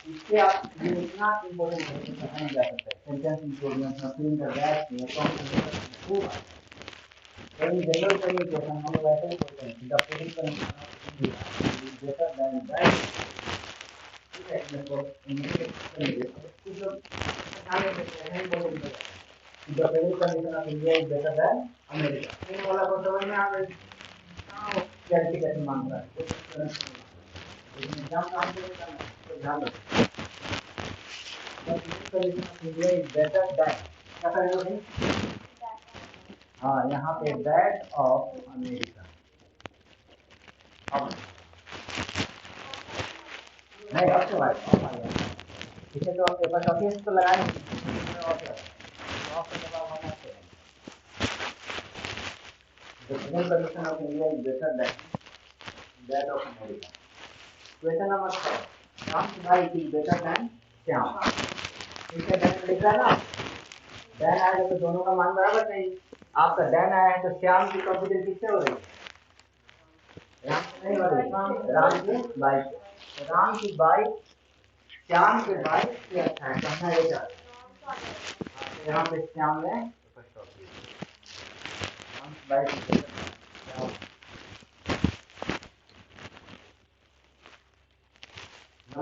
इससे आप ये इतना इम्पोर्टेंट है कि समझ नहीं जा सकता है, sentence improvement nothing the that ये कौन very general communication हम लोग ऐसे ही बोलते हैं, the present condition is better than that, ठीक है, मतलब इंग्लिश करेंगे कुछ लोग आगे बढ़ते हैं बोलेंगे the present condition of India is better than America, इन वाला को समझ में आ गई, क्लैरिफिकेशन मांग रहा है, लेकिन एग्जाम काम करेगा तो ध्यान रखो, the present condition of India is better than, क्या करेंगे भाई, हाँ यहाँ पे दैट ऑफ अमेरिका, अब नहीं अब तो भाई इसे तो पेपर टॉपिक तो लगाए condition of India is better then that of America, question number 6, Shyam भाई इज बेटर देन श्याम, ठीक है, देन लिख रहा है ना, देन आएगा तो दोनों का मान बराबर नहीं, आपका देन आया है तो श्याम की कंप्यूटर किससे हो रही है, राम से नहीं हो रही, राम की बाइक, राम की बाइक श्याम के बाइक से अच्छा है, कहना ये चाहते हैं, यहाँ पे श्याम ने bike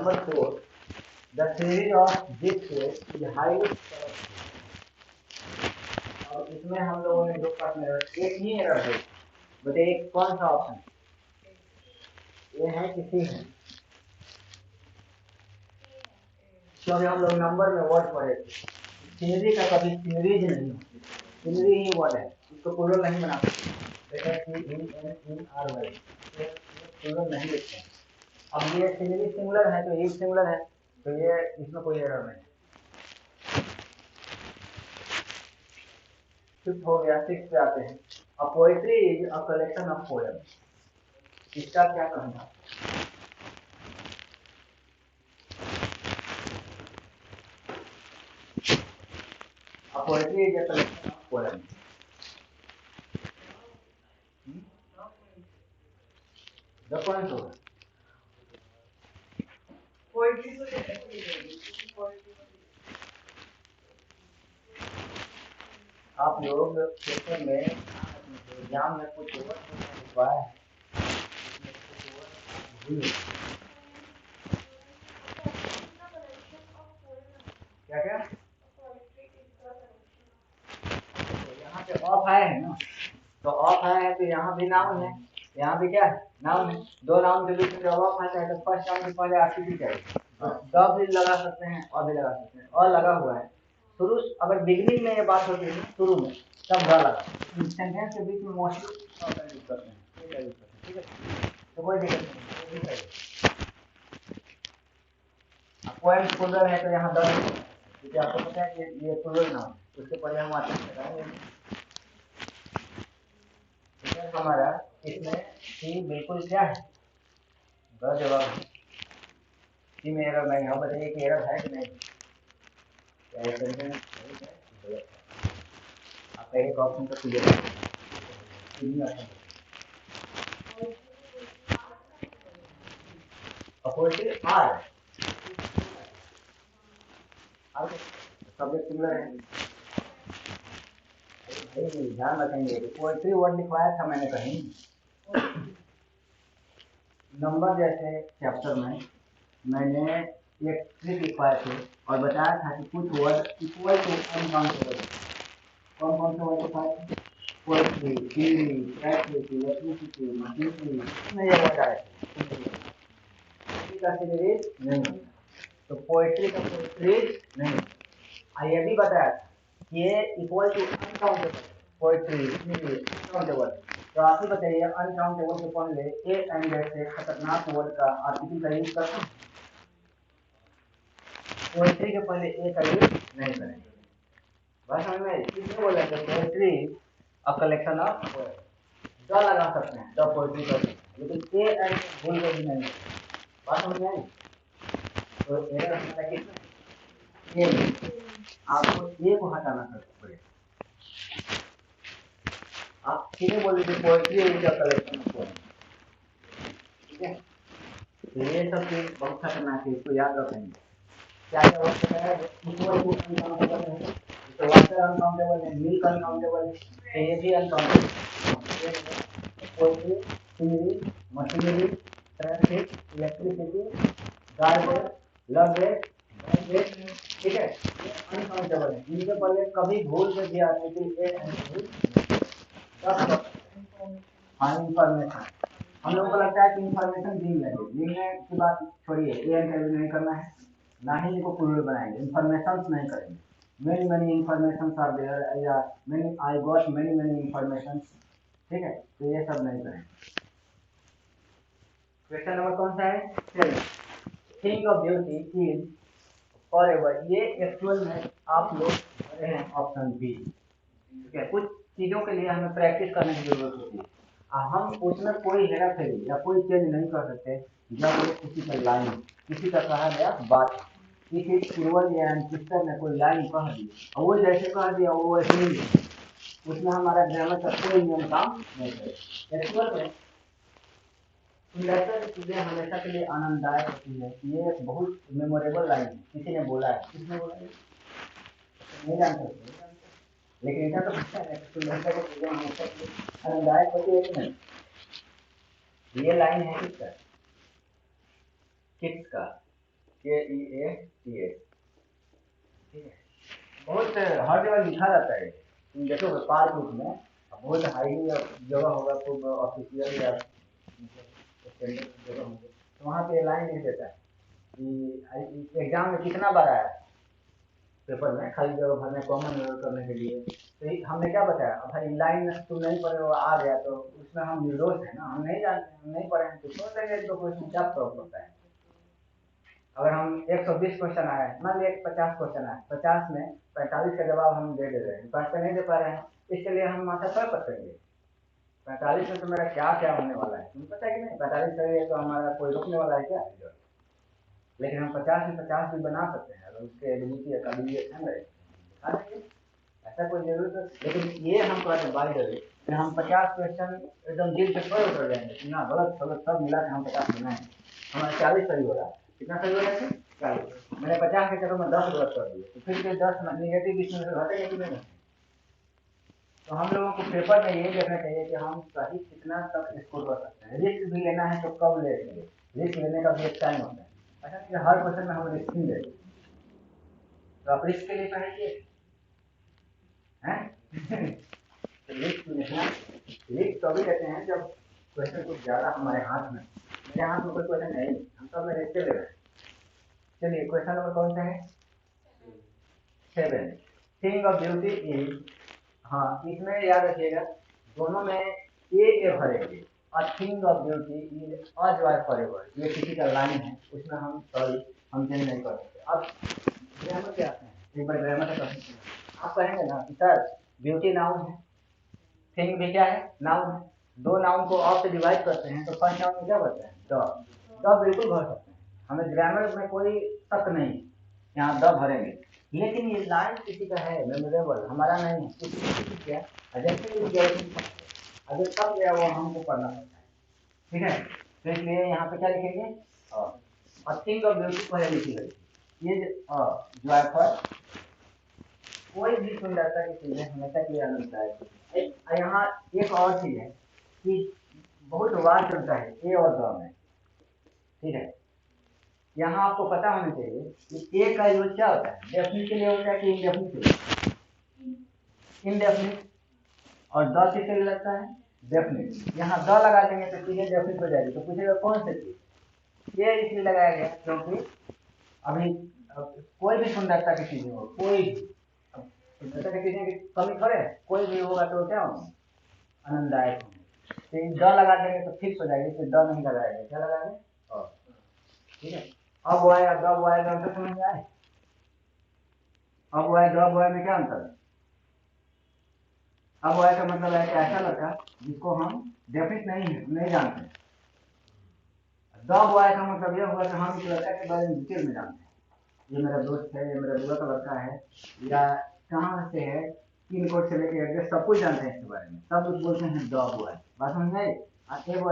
number 4, the series of this case is highly. और इसमें हम लोगों ने जो प्रश्न एक ही एरर है, बताइए कौन सा ऑप्शन ये है कि सी है? क्योंकि हम लोग नंबर में वर्ड पढ़े थे, सीरीज का कभी सीरीज नहीं होती, सीरीज ही वर्ड है, इसको प्लूरल नहीं बना सकते, प्लूरल नहीं लिखते। अब ये सीरीज सिंगुलर है तो ये सिंगुलर है, तो ये इसमें कोई एरर नहीं। फिफ्थ हो गया, सिक्स पे आते हैं। A poetry is a collection of poem, इसका क्या कहना? A poetry is a collection of poem. The point होगा पोएट्री तो ऐसे ही रहेगी, क्योंकि पोएट्री आप लोग पेपर में एग्जाम में कुछ लिखवा है, क्या क्या यहाँ पे ऑफ आया है ना, तो ऑफ आया है तो यहाँ भी नाउन है, यहाँ भी क्या है? नाउन है। दो नाउन के बीच में जब ऑफ आता है तो फर्स्ट नाउन के पहले आर्टिकल चाहिए, द भी लगा सकते हैं और भी लगा सकते हैं, और लगा हुआ है शुरू। अगर बिगनिंग में ये बात होती है शुरू में, तब द लगा, सेंटेंस के बीच में मोस्टली यूज करते हैं, ठीक है, तो कोई दिक्कत नहीं। पोएम प्लूरल है तो यहाँ द, क्योंकि आपको पता है कि ये प्लूरल नाउन, उसके पहले हम आर्टिकल लगाएंगे। हमारा इसमें सी बिल्कुल क्या है? द जवाब है। सी में एरर नहीं है, बताइए कि एरर है कि नहीं? क्या ये सेंटेंस सही है कि गलत है? आपका एक ऑप्शन तो क्लियर है, अपोजिट आर सब्जेक्ट सिमिलर है। ध्यान रखेंगे, पोएट्री वर्ड लिखवाया था मैंने कहीं नंबर जैसे चैप्टर में मैंने एक ट्रिक लिखवाए थे और बताया था कि कुछ वर्ड इक्वल टू अनकाउंटेबल। कौन कौन से वर्ड लिखवाए थे? Poetry, theory, practice, electricity, machinery, इसमें ये वर्ड आए थे। का सीरीज नहीं, तो पोएट्री का सीरीज नहीं। ये भी बताया था कि ये equal to uncountable, poetry uncountable. तो आप ही बताइए अनकाउंटेबल से पहले ए एंड जैसे खतरनाक वर्ड का आर्टिकल का यूज करते हैं? पोएट्री के पहले ए का यूज नहीं करेंगे। बात समझ में? किसने बोला कि poetry a collection of poem, the लगा सकते हैं, द पोएट्री कर सकते हैं, लेकिन ए एंड भूल के भी नहीं। बात समझ में आई? तो एरर हमारा कितना है? आपको ए को हटाना पड़ेगा। आप सीधे बोल दीजिए poetry is a collection of poem, ठीक है? तो ये सब चीज बहुत खतरनाक है, इसको याद रखेंगे। क्या क्या वर्ड है? इक्वल टू अनकाउंटेबल है, तो वाटर अनकाउंटेबल है, मिल्क अनकाउंटेबल है, तो ये भी uncountable. Poetry, theory, machinery, traffic, electricity, garbage, lovage, ठीक है, ये अनकाउंटेबल है। इनके पहले कभी भूल से भी आर्टिकल ए एंड हाँ इंफॉर्मेशन, हम लोगों को लगता है कि इंफॉर्मेशन दी लगे, लिखने की बात छोड़िए, ए एंड कैरी नहीं करना है, ना ही इनको प्लूरल बनाएंगे, इंफॉर्मेशन नहीं करेंगे। Many many information are there या many I got many many information, ठीक है, तो ये सब नहीं करेंगे। क्वेश्चन नंबर कौन सा है? Thing of beauty is forever, ये एक्चुअल में आप लोग भरे हैं ऑप्शन बी, ठीक है। कुछ चीजों के लिए हमें प्रैक्टिस करने की जरूरत होती है, हम उसमें कोई हेरा फेरी या कोई चेंज नहीं कर सकते। जब वो किसी का लाइन, किसी का कहा गया बात, किसी पूर्वज या एंसेस्टर ने कोई लाइन कह दी और वो जैसे कह दिया वो वैसे ही, उसमें हमारा ग्रामर का कोई नियम काम नहीं करेगा। एक्चुअल में सुंदरता की चीजें हमेशा के लिए आनंददायक होती है। ये एक बहुत मेमोरेबल लाइन है, किसी ने बोला है, किसने बोला है नहीं जान सकते, लेकिन ऐसा तो पता है कि सुंदरता की चीजें हमेशा के लिए आनंददायक होती है कि नहीं? ये लाइन है किसका? KEATS, ठीक है। बहुत हर जगह लिखा रहता है, तुम देखोगे पार्क में बहुत हाई जगह होगा, खूब ऑफिशियल या स्टैंडर्ड जगह होंगे, तो वहाँ पे लाइन लिख देता है कि एग्जाम में कितना बार आया पेपर में, खाली जगह भरने कॉमन करने के लिए। तो हमने क्या बताया, अब भाई लाइन तुम नहीं पढ़े हो आ गया तो उसमें हम निर्दोष है ना, हम नहीं जानते, हम नहीं पढ़े हैं तो सोच लेंगे तो क्वेश्चन क्या प्रॉब्लम होता है। अगर हम 120 क्वेश्चन आए, मान लीजिए 50 क्वेश्चन आए, 50 में 45 का जवाब हम दे रहे हैं, 5 का नहीं दे पा रहे हैं, इसके लिए हम माथा पर पकड़ेंगे 45 में तो मेरा क्या क्या होने वाला है, तुम्हें पता है कि नहीं, 45 सही है तो हमारा कोई रोकने वाला है क्या। लेकिन हम 50 में 50 भी बना सकते हैं अगर उसके एबिलिटी या काबिलियत है मेरे, ऐसा कोई जरूरत है। लेकिन ये हम कहते बाई डरे कि हम 50 क्वेश्चन एकदम दिल से थोड़े उतर जाएंगे ना, गलत गलत सब मिला के हम 50 बनाए, हमारा 40 सही हो रहा है। कितना सही हो रहा है, 40। मैंने 50 के चक्कर में 10 गलत कर दिए, तो फिर 10 निगेटिव इसमें से घटेगा कि नहीं। तो हम लोगों को पेपर में ये देखना चाहिए कि हम सही कितना तक स्कोर कर सकते हैं। रिस्क भी लेना है तो कब लेंगे, रिस्क लेने का भी एक टाइम होता है, ऐसा कि हर क्वेश्चन में हम रिस्क नहीं लेते। तो आप रिस्क के लिए पढ़ेंगे रिस्क तभी लेते हैं जब क्वेश्चन कुछ ज़्यादा हमारे हाथ में, मेरे हाथ में कोई क्वेश्चन है नहीं, हम सब में रिस्क ले रहे हैं। चलिए क्वेश्चन नंबर कौन सा है, 7। थिंग ऑफ ब्यूटी इज, हाँ इसमें याद रखिएगा दोनों में ए भरेंगे, और thing of beauty is a joy forever, ये किसी का लाइन है, उसमें हम सॉरी हम चेंज नहीं कर सकते। अब ग्रामर क्या आते हैं, एक बार ग्रामर का आप कहेंगे ना कि सर ब्यूटी नाउन है, थिंग भी क्या है, नाउन है, दो नाउन को ऑफ से डिवाइड करते हैं तो फर्स्ट नाउन में क्या बनता है, द बिल्कुल भर सकते हैं, हमें ग्रामर में कोई शक नहीं, यहाँ द भरेंगे। लेकिन ये लाइन किसी का है मेमोरेबल, हमारा नहीं है, किसी क्या अगर तब गया वो हमको पढ़ना पड़ता है, ठीक है। तो इसलिए यहाँ पे क्या लिखेंगे, और थिंग ऑफ ब्यूटी पहले लिखी गई, ये जॉयफुल, कोई भी सुंदरता की चीजें हमेशा के लिए आनंददायक है। यहाँ एक और चीज है कि बहुत वार चलता है ए और द में, ठीक है। यहाँ आपको पता होना चाहिए कि ए का यूज क्या होता है, डेफिनिट के लिए होता है कि इनडेफिनिट के लिए, इनडेफिनिट, और द किसके लिए लगता है, डेफिनिट। यहाँ द लगा देंगे तो चीजें डेफिनिट हो जाएगी, तो पूछेगा कौन सी चीज, ये इसलिए लगाया गया क्योंकि अभी कोई भी सुंदरता की चीज हो, कोई भी सुंदरता की चीजें की कमी थोड़े है, कोई भी होगा तो क्या होगा, आनंददायक होंगे। तो द लगा देंगे तो फिक्स हो जाएगी, फिर द नहीं लगाएंगे, क्या लगाएंगे, ठीक है। अब वो आया द वो आएगा, अंतर समझ में आए, अब वो आया द वो आया में क्या अंतर है, अब वो आया का मतलब है कि ऐसा लड़का जिसको हम डेफिनेट नहीं जानते, द वो आया का मतलब यह हुआ कि हम इस लड़का के बारे में डिटेल में जानते हैं, ये मेरा दोस्त है, ये मेरा बुआ का लड़का है, या कहाँ से है, पिन कोड से लेके एड्रेस सब कुछ जानते हैं इसके बारे में, सब कुछ बोलते हैं द वो है, बात समझ में आई। ए वो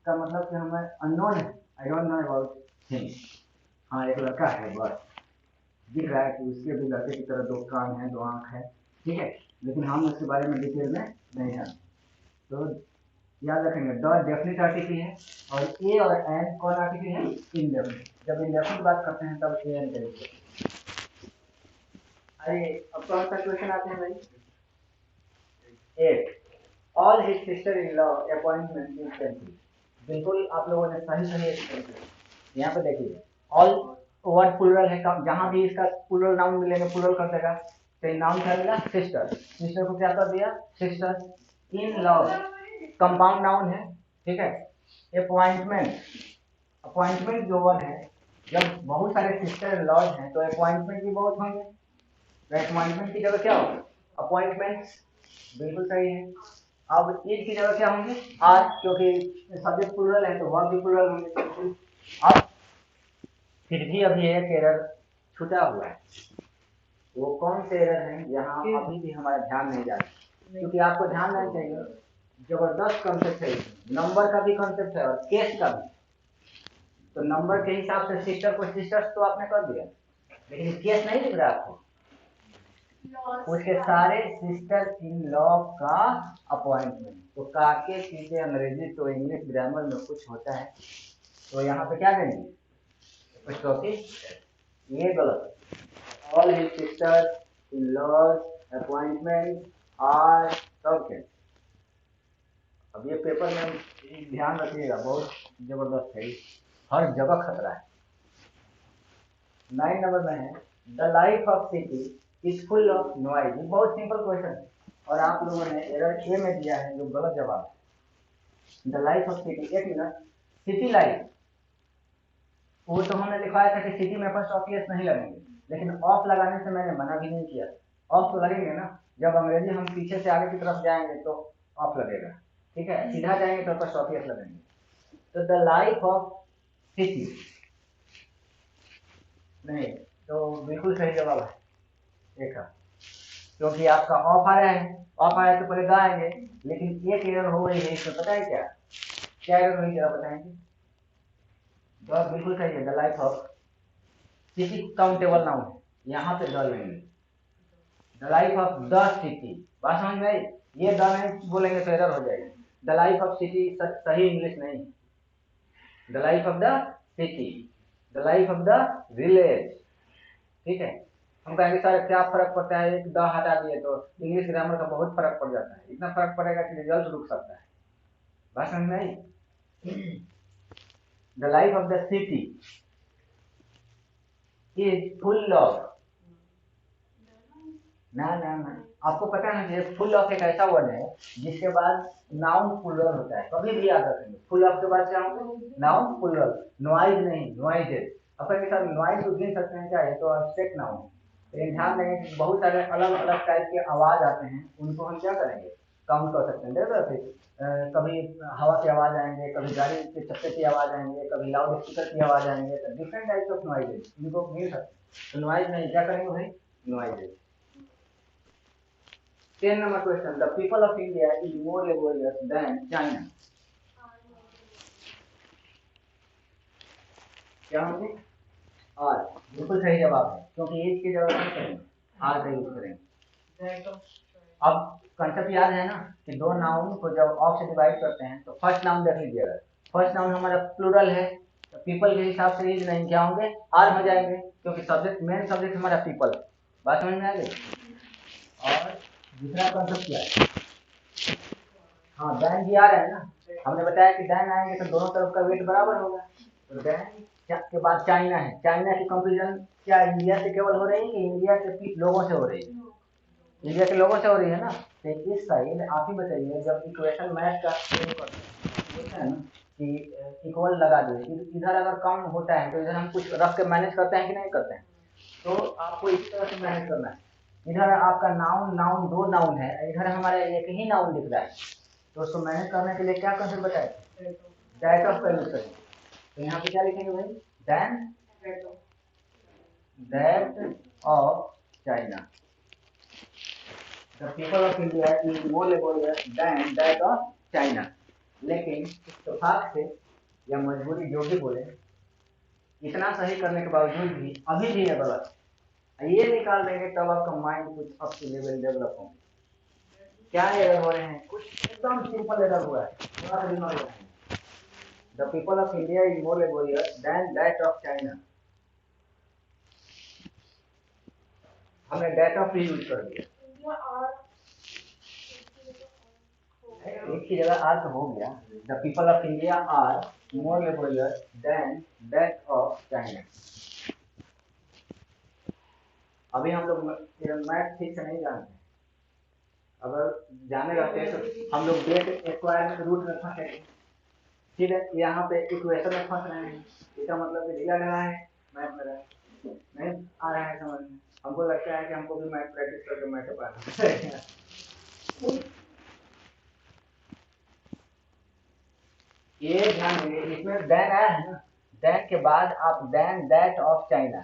का मतलब कि हमें अननोन है, I don't know about thing, हाँ एक लड़का है बस, दिख रहा है कि उसके भी लड़के की तरह 2 कान है 2 आँख है, ठीक है, लेकिन हम उसके बारे में डिटेल में नहीं जानते। तो याद रखेंगे द डेफिनेट आर्टिकल है, और ए और एन कौन आर्टिकल है, इनडेफिनेट। जब इनडेफिनेट बात करते हैं तब ए एन करेंगे। अरे अब कौन सा क्वेश्चन आते हैं भाई, 8। All his sister in law appointment instantly, बिल्कुल आप लोगों ने सही यहाँ पे देखिए ऑल वर्ड प्लूरल है, जहां भी इसका प्लूरल नाउन मिलेगा प्लूरल कर देगा, तो नाउन क्या मिला, सिस्टर, सिस्टर को क्या कर दिया, sister. In law compound noun है, ठीक है। अपॉइंटमेंट, अपॉइंटमेंट जो वर्ड है, जब बहुत सारे सिस्टर लॉज हैं तो अपॉइंटमेंट भी बहुत होंगे, तो अपॉइंटमेंट की जगह क्या होगा, अपॉइंटमेंट्स, बिल्कुल सही है। अब ईद की जगह क्या होंगे, आर, क्योंकि सब्जेक्ट प्लूरल है तो वर्ब भी प्लूरल होंगे। अब फिर भी अभी एक एरर छूटा हुआ है, वो कौन से एरर है, यहाँ अभी भी हमारा ध्यान नहीं जा रहा, क्योंकि आपको ध्यान नहीं चाहिए, जबरदस्त कॉन्सेप्ट है, नंबर का भी कॉन्सेप्ट है और केस का भी। तो नंबर के हिसाब से सिस्टर को सिस्टर्स तो आपने कर दिया, लेकिन केस नहीं दिख रहा आपको, उसके सारे सिस्टर इन लॉ का अपॉइंटमेंट, तो काके चीजें अंग्रेजी तो इंग्लिश ग्रामर में कुछ होता है, तो यहाँ पे क्या देंगे, उसको ये गलत। All his sisters in laws appointment are सबके। अब ये पेपर में ध्यान रखिएगा, बहुत जबरदस्त है, हर जगह खतरा है। 9 नंबर में है the life of city is full of noise. बहुत सिंपल क्वेश्चन है और आप लोगों ने एरर ए में दिया है जो गलत जवाब है। द लाइफ ऑफ सिटी, एक मिनट, सिटी लाइफ वो तो हमने लिखवाया था कि सिटी में अपॉस्ट्रोफी नहीं लगेंगे, लेकिन ऑफ लगाने से मैंने मना भी नहीं किया। ऑफ तो लगेंगे ना, जब अंग्रेजी हम पीछे से आगे की तरफ जाएंगे तो ऑफ लगेगा, ठीक है, सीधा जाएंगे तो अपॉस्ट्रोफी लगेंगे। तो द लाइफ ऑफ सिटी नहीं, तो बिल्कुल सही जवाब है देखा, क्योंकि आपका ऑफ आ रहा है, ऑफ आया तो पहले गाएंगे, लेकिन एक एरर हो गई है इसमें, पता है क्या क्या एरर हुई, जरा बताएंगे। जवाब बिल्कुल सही है, the life of city countable noun है, यहाँ पे द लेंगे। The life of the city, बात समझ में आई, ये द नहीं बोलेंगे तो एरर हो जाएगी। द लाइफ ऑफ सिटी सही इंग्लिश नहीं, the life of the city, the life of the village, ठीक है। हम कहेंगे सर क्या फर्क पड़ता है, एक द हटा दिए तो इंग्लिश ग्रामर का बहुत फर्क पड़ जाता है, इतना फर्क पड़ेगा कि रिजल्ट रुक सकता है, बात समझ में आई। The life of the city is full of, ना ना ना, आपको पता है ना, फुल ऑफ एक ऐसा वर्ड है जिसके बाद नाउन प्लूरल होता है, कभी भी याद रखेंगे, फुल ऑफ के बाद क्या होगा, नाउन प्लूरल, नॉइज नहीं, नॉइजेज। अपन के साथ नॉइज को गिन सकते हैं क्या, ये तो एब्स्ट्रैक्ट नाउन, लेकिन ध्यान देंगे बहुत सारे अलग अलग टाइप के आवाज आते हैं, उनको हम क्या करेंगे, काउंट कर सकते हैं। देखो कभी हवा की आवाज आएंगे, कभी गाड़ी के चक्के की आवाज आएंगे, कभी लाउड स्पीकर की आवाज आएंगे, तो डिफरेंट टाइप्स ऑफ नॉइजेज, इनको गिन सकते हैं। तो नॉइज नहीं, क्या करेंगे भाई, noises. 10 number question, the people of India is more laborious than China. क्या होंगे, आर, बिल्कुल सही जवाब है, क्योंकि एज की जगह क्या करेंगे, आर का यूज करेंगे। अब कंसेप्ट याद है ना कि दो नाउन को जब ऑफ से डिवाइड करते हैं तो फर्स्ट नाउन देख लीजिएगा, फर्स्ट नाउन हमारा प्लूरल है, तो पीपल के हिसाब से एज नहीं क्या होंगे, आर हो जाएंगे, क्योंकि सब्जेक्ट मेन सब्जेक्ट हमारा पीपल, बात समझ में आ गई। और दूसरा कंसेप्ट क्या है, हाँ डैन भी आ रहा है ना, हमने बताया कि डैन आएंगे तो दोनों तरफ का वेट बराबर होगा, तो डैन के बाद चाइना है, चाइना की कंपेरिजन क्या इंडिया से केवल हो रही है कि इंडिया के लोगों से हो रही है, इंडिया के लोगों से हो रही है ना। तो इस साइड आप ही बताइए, जब इक्वेशन मैथ का होता है ना कि इक्वल लगा दिए, इधर अगर कम होता है तो इधर हम कुछ रख के मैनेज करते हैं कि नहीं करते हैं, तो आपको इसी तरह से मैनेज करना है। इधर आपका नाउन नाउन दो नाउन है, इधर हमारा एक ही नाउन दिख रहा है, तो उसको मैनेज करने के लिए क्या कंसेप्ट बताए, दैट ऑफ का यूज करेंगे। तो यहाँ पे क्या लिखेंगे भाई, than that of China, the people of India is more laborious than that of China. लेकिन इत्तेफाक से या मजबूरी जो भी बोले, इतना सही करने के बावजूद भी अभी भी ये गलत, ये निकाल देंगे तब आपका माइंड कुछ अप टू लेवल डेवलप होंगे। क्या एरर हो रहे हैं, कुछ एकदम सिंपल एरर हुआ है, थोड़ा सा दिमाग लगाएं। The people of India is more laborious than that of China, हमने दैट ऑफ भी यूज कर दिया, एक की जगह आर तो हो गया। The people of India are more laborious than that of China. अभी हम लोग मैथ ठीक से नहीं जानते, अगर जाने रहते हैं तो हम लोग डेट स्क्वायर में रूट में फंसे, ठीक है, यहाँ पे इक्वेशन में फंस रहे हैं, इसका मतलब कि दिया गया है मैथ में नहीं आ रहा है समझ में, हमको लगता है कि हमको भी मैथ प्रैक्टिस करके मैथ पास ये ध्यान देंगे, इसमें देन आया है ना, देन के बाद आप than that of China,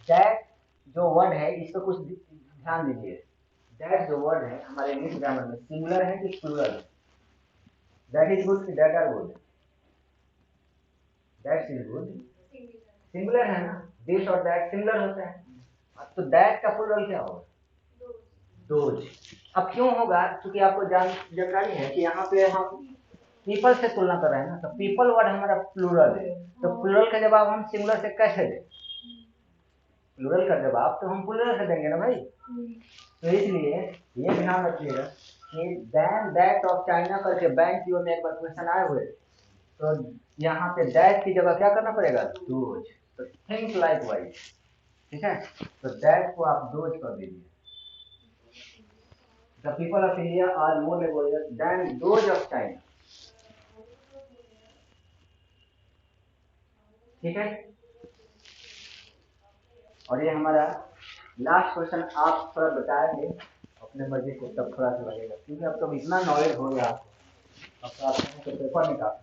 that जो वर्ड है इस पर कुछ ध्यान दीजिए, दैट जो वर्ड है हमारे इंग्लिश ग्रामर में सिंगुलर है कि प्लूरल है, दैट इज गुड कि that are good, that is good singular है ना, दिस और दैट सिंगुलर होता है, तो दैट का प्लूरल क्या होगा, दोज। अब क्यों होगा, क्योंकि आपको जानकारी है कि यहाँ पे हम पीपल से तुलना कर रहे हैं ना, तो पीपल वर्ड हमारा प्लूरल है, तो प्लूरल का जवाब हम सिंगुलर से कैसे दें? प्लूरल का जवाब तो हम प्लूरल से देंगे ना भाई। तो इसलिए ये ध्यान रखिएगा कि दैन दैट ऑफ चाइना करके बैंक की ओर में एक बार क्वेश्चन आए हुए, तो यहाँ पे दैट की जगह क्या करना पड़ेगा? दोज। तो थिंक लाइक वाइज, ठीक है, तो दैट को आप दोज कर दीजिए। The people of India are more laborious than those of China, ठीक है। और ये हमारा लास्ट क्वेश्चन, आप थोड़ा बताएंगे अपने मर्जी को, तब थोड़ा सा लगेगा, क्योंकि अब तो इतना नॉलेज हो गया आपको, अब तो आप तो पेपर निकाल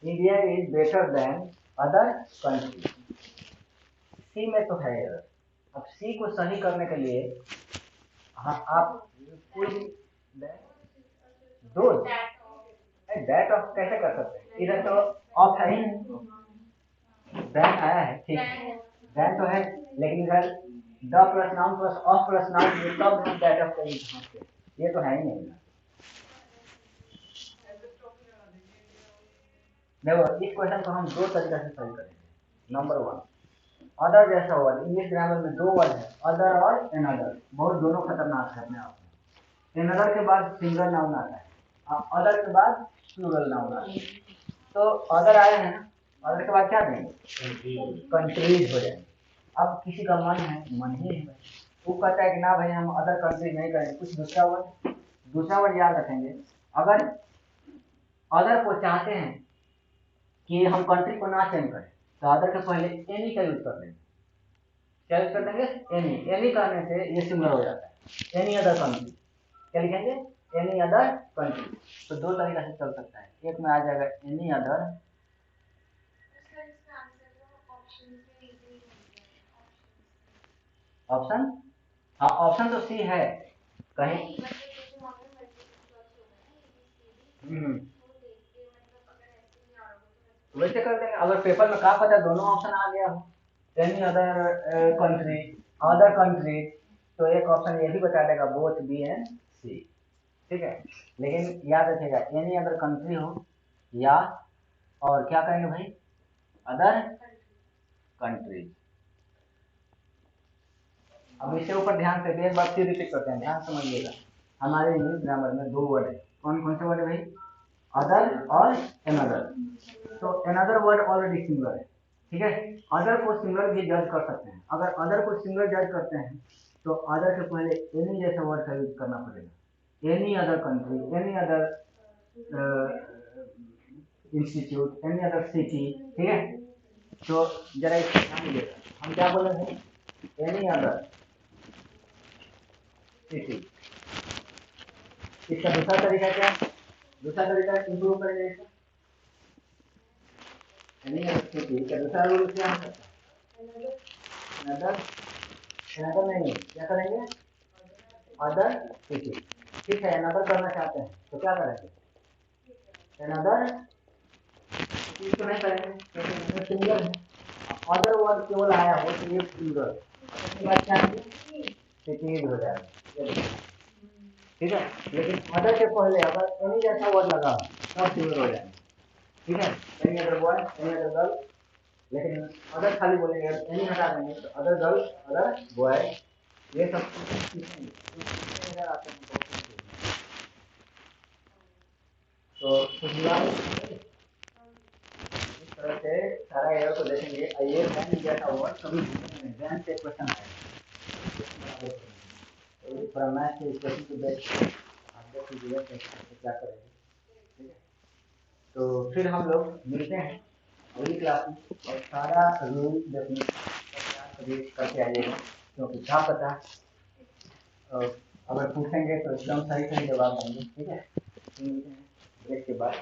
India is better than other country. C में तो है एरर। अब सी को सही करने के लिए हाँ आप दो दैट ऑफ कैसे कर सकते हैं? इधर तो ऑफ है ही नहीं, दैन आया है, ठीक है, दैन तो है, लेकिन इधर the plus noun plus of plus noun ये सब हम दैट ऑफ का यूज करते हैं, ये तो है ही नहीं। देखो इस क्वेश्चन को हम दो तरीके से सॉल्व करेंगे। नंबर वन, अदर जैसा वर्ड, इंग्लिश ग्रामर में दो वर्ड है, अदर और एनदर, बहुत दोनों खतरनाक है अपने आप में। एनदर के बाद सिंगल नाउन आता है, अदर के बाद प्लूरल नाउन आता है। तो अदर आया है ना, अदर के बाद क्या देंगे? कंट्रीज हो जाएंगे। अब किसी का मन है, मन ही है, वो कहता है कि ना भाई हम अदर कंट्रीज नहीं करेंगे, कुछ दूसरा वर्ड याद रखेंगे। अगर अदर को चाहते हैं कि हम कंट्री को ना चेंज करें, तो अदर के पहले एनी का यूज कर देंगे। क्या यूज कर देंगे? एनी। एनी करने से ये सिंगुलर हो जाता है, एनी अदर कंट्री। क्या लिखेंगे? Any other country. तो दो तरीका से चल सकता है, एक में आ जाएगा एनी अदर, ऑप्शन, हाँ ऑप्शन तो सी है कहीं, वैसे कर देंगे। अगर पेपर में कहा पता दोनों ऑप्शन आ गया हो, any other country, other country, तो एक ऑप्शन ये भी बता देगा बोथ बी एंड सी, ठीक है। लेकिन याद रखिएगा एनी अदर कंट्री हो या, और क्या करेंगे भाई? Other country. अब इसके ऊपर ध्यान से एक बार फिर रिपीट करते हैं, ध्यान समझिएगा। हमारे इंग्लिश ग्रामर में दो वर्ड है, कौन कौन से वर्ड है भाई? अदर और एनदर। तो एनदर वर्ड ऑलरेडी सिंगुलर है, ठीक है। अदर को सिंगुलर भी जज कर सकते हैं। अगर अदर को सिंगुलर जज करते हैं तो अदर के पहले एनी जैसा वर्ड का यूज करना पड़ेगा। Any other country, any other institute, any other city, ठीक है। तो जरा इसको ध्यान दीजिएगा, हम क्या बोले हैं? Any other city. इसका दूसरा तरीका क्या है? दूसरा तरीका इंप्रूव करेंगे इसका, एनी अदर सिटी का दूसरा रूल क्या है? अदर, अदर नहीं, क्या करेंगे? अदर सिटी, ठीक है। अनदर करना चाहते हैं तो क्या करेंगे? अनदर सिटी तो नहीं करेंगे क्योंकि सिंगल है, अदर वर्ड केवल आया हो तो ये सिंगल, उसके बाद क्या है? सिटीज हो जाएगा, ठीक है। लेकिन अदर के पहले अगर एनी जैसा वर्ड लगा तब सिंगल हो जाएगा, ठीक है। Any other boy, any other girl, लेकिन अदर खाली बोलेंगे, एनी हटा देंगे तो अदर गर्ल, अदर बॉय, ये सब आते हैं। तो कुछ इस तरह से सारा एयर को देखेंगे। ये दैन जैसा वर्ड कभी नहीं, दैन से क्वेश्चन आएगा, तो थोड़ा मैथ के क्वेश्चन को देख आप देख लीजिएगा कैसे क्या करेंगे, ठीक है। तो फिर हम लोग मिलते हैं अगली क्लास में, और सारा रूल डेफिनेशन करके आइएगा, क्योंकि क्या पता अगर पूछेंगे तो एकदम सही सही जवाब देंगे, ठीक है। ब्रेक के बाद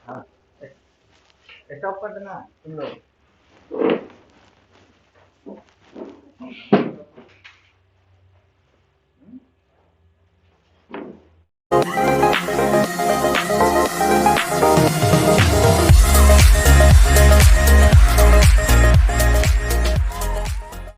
हाँ स्टॉप कर देना तुम लोग।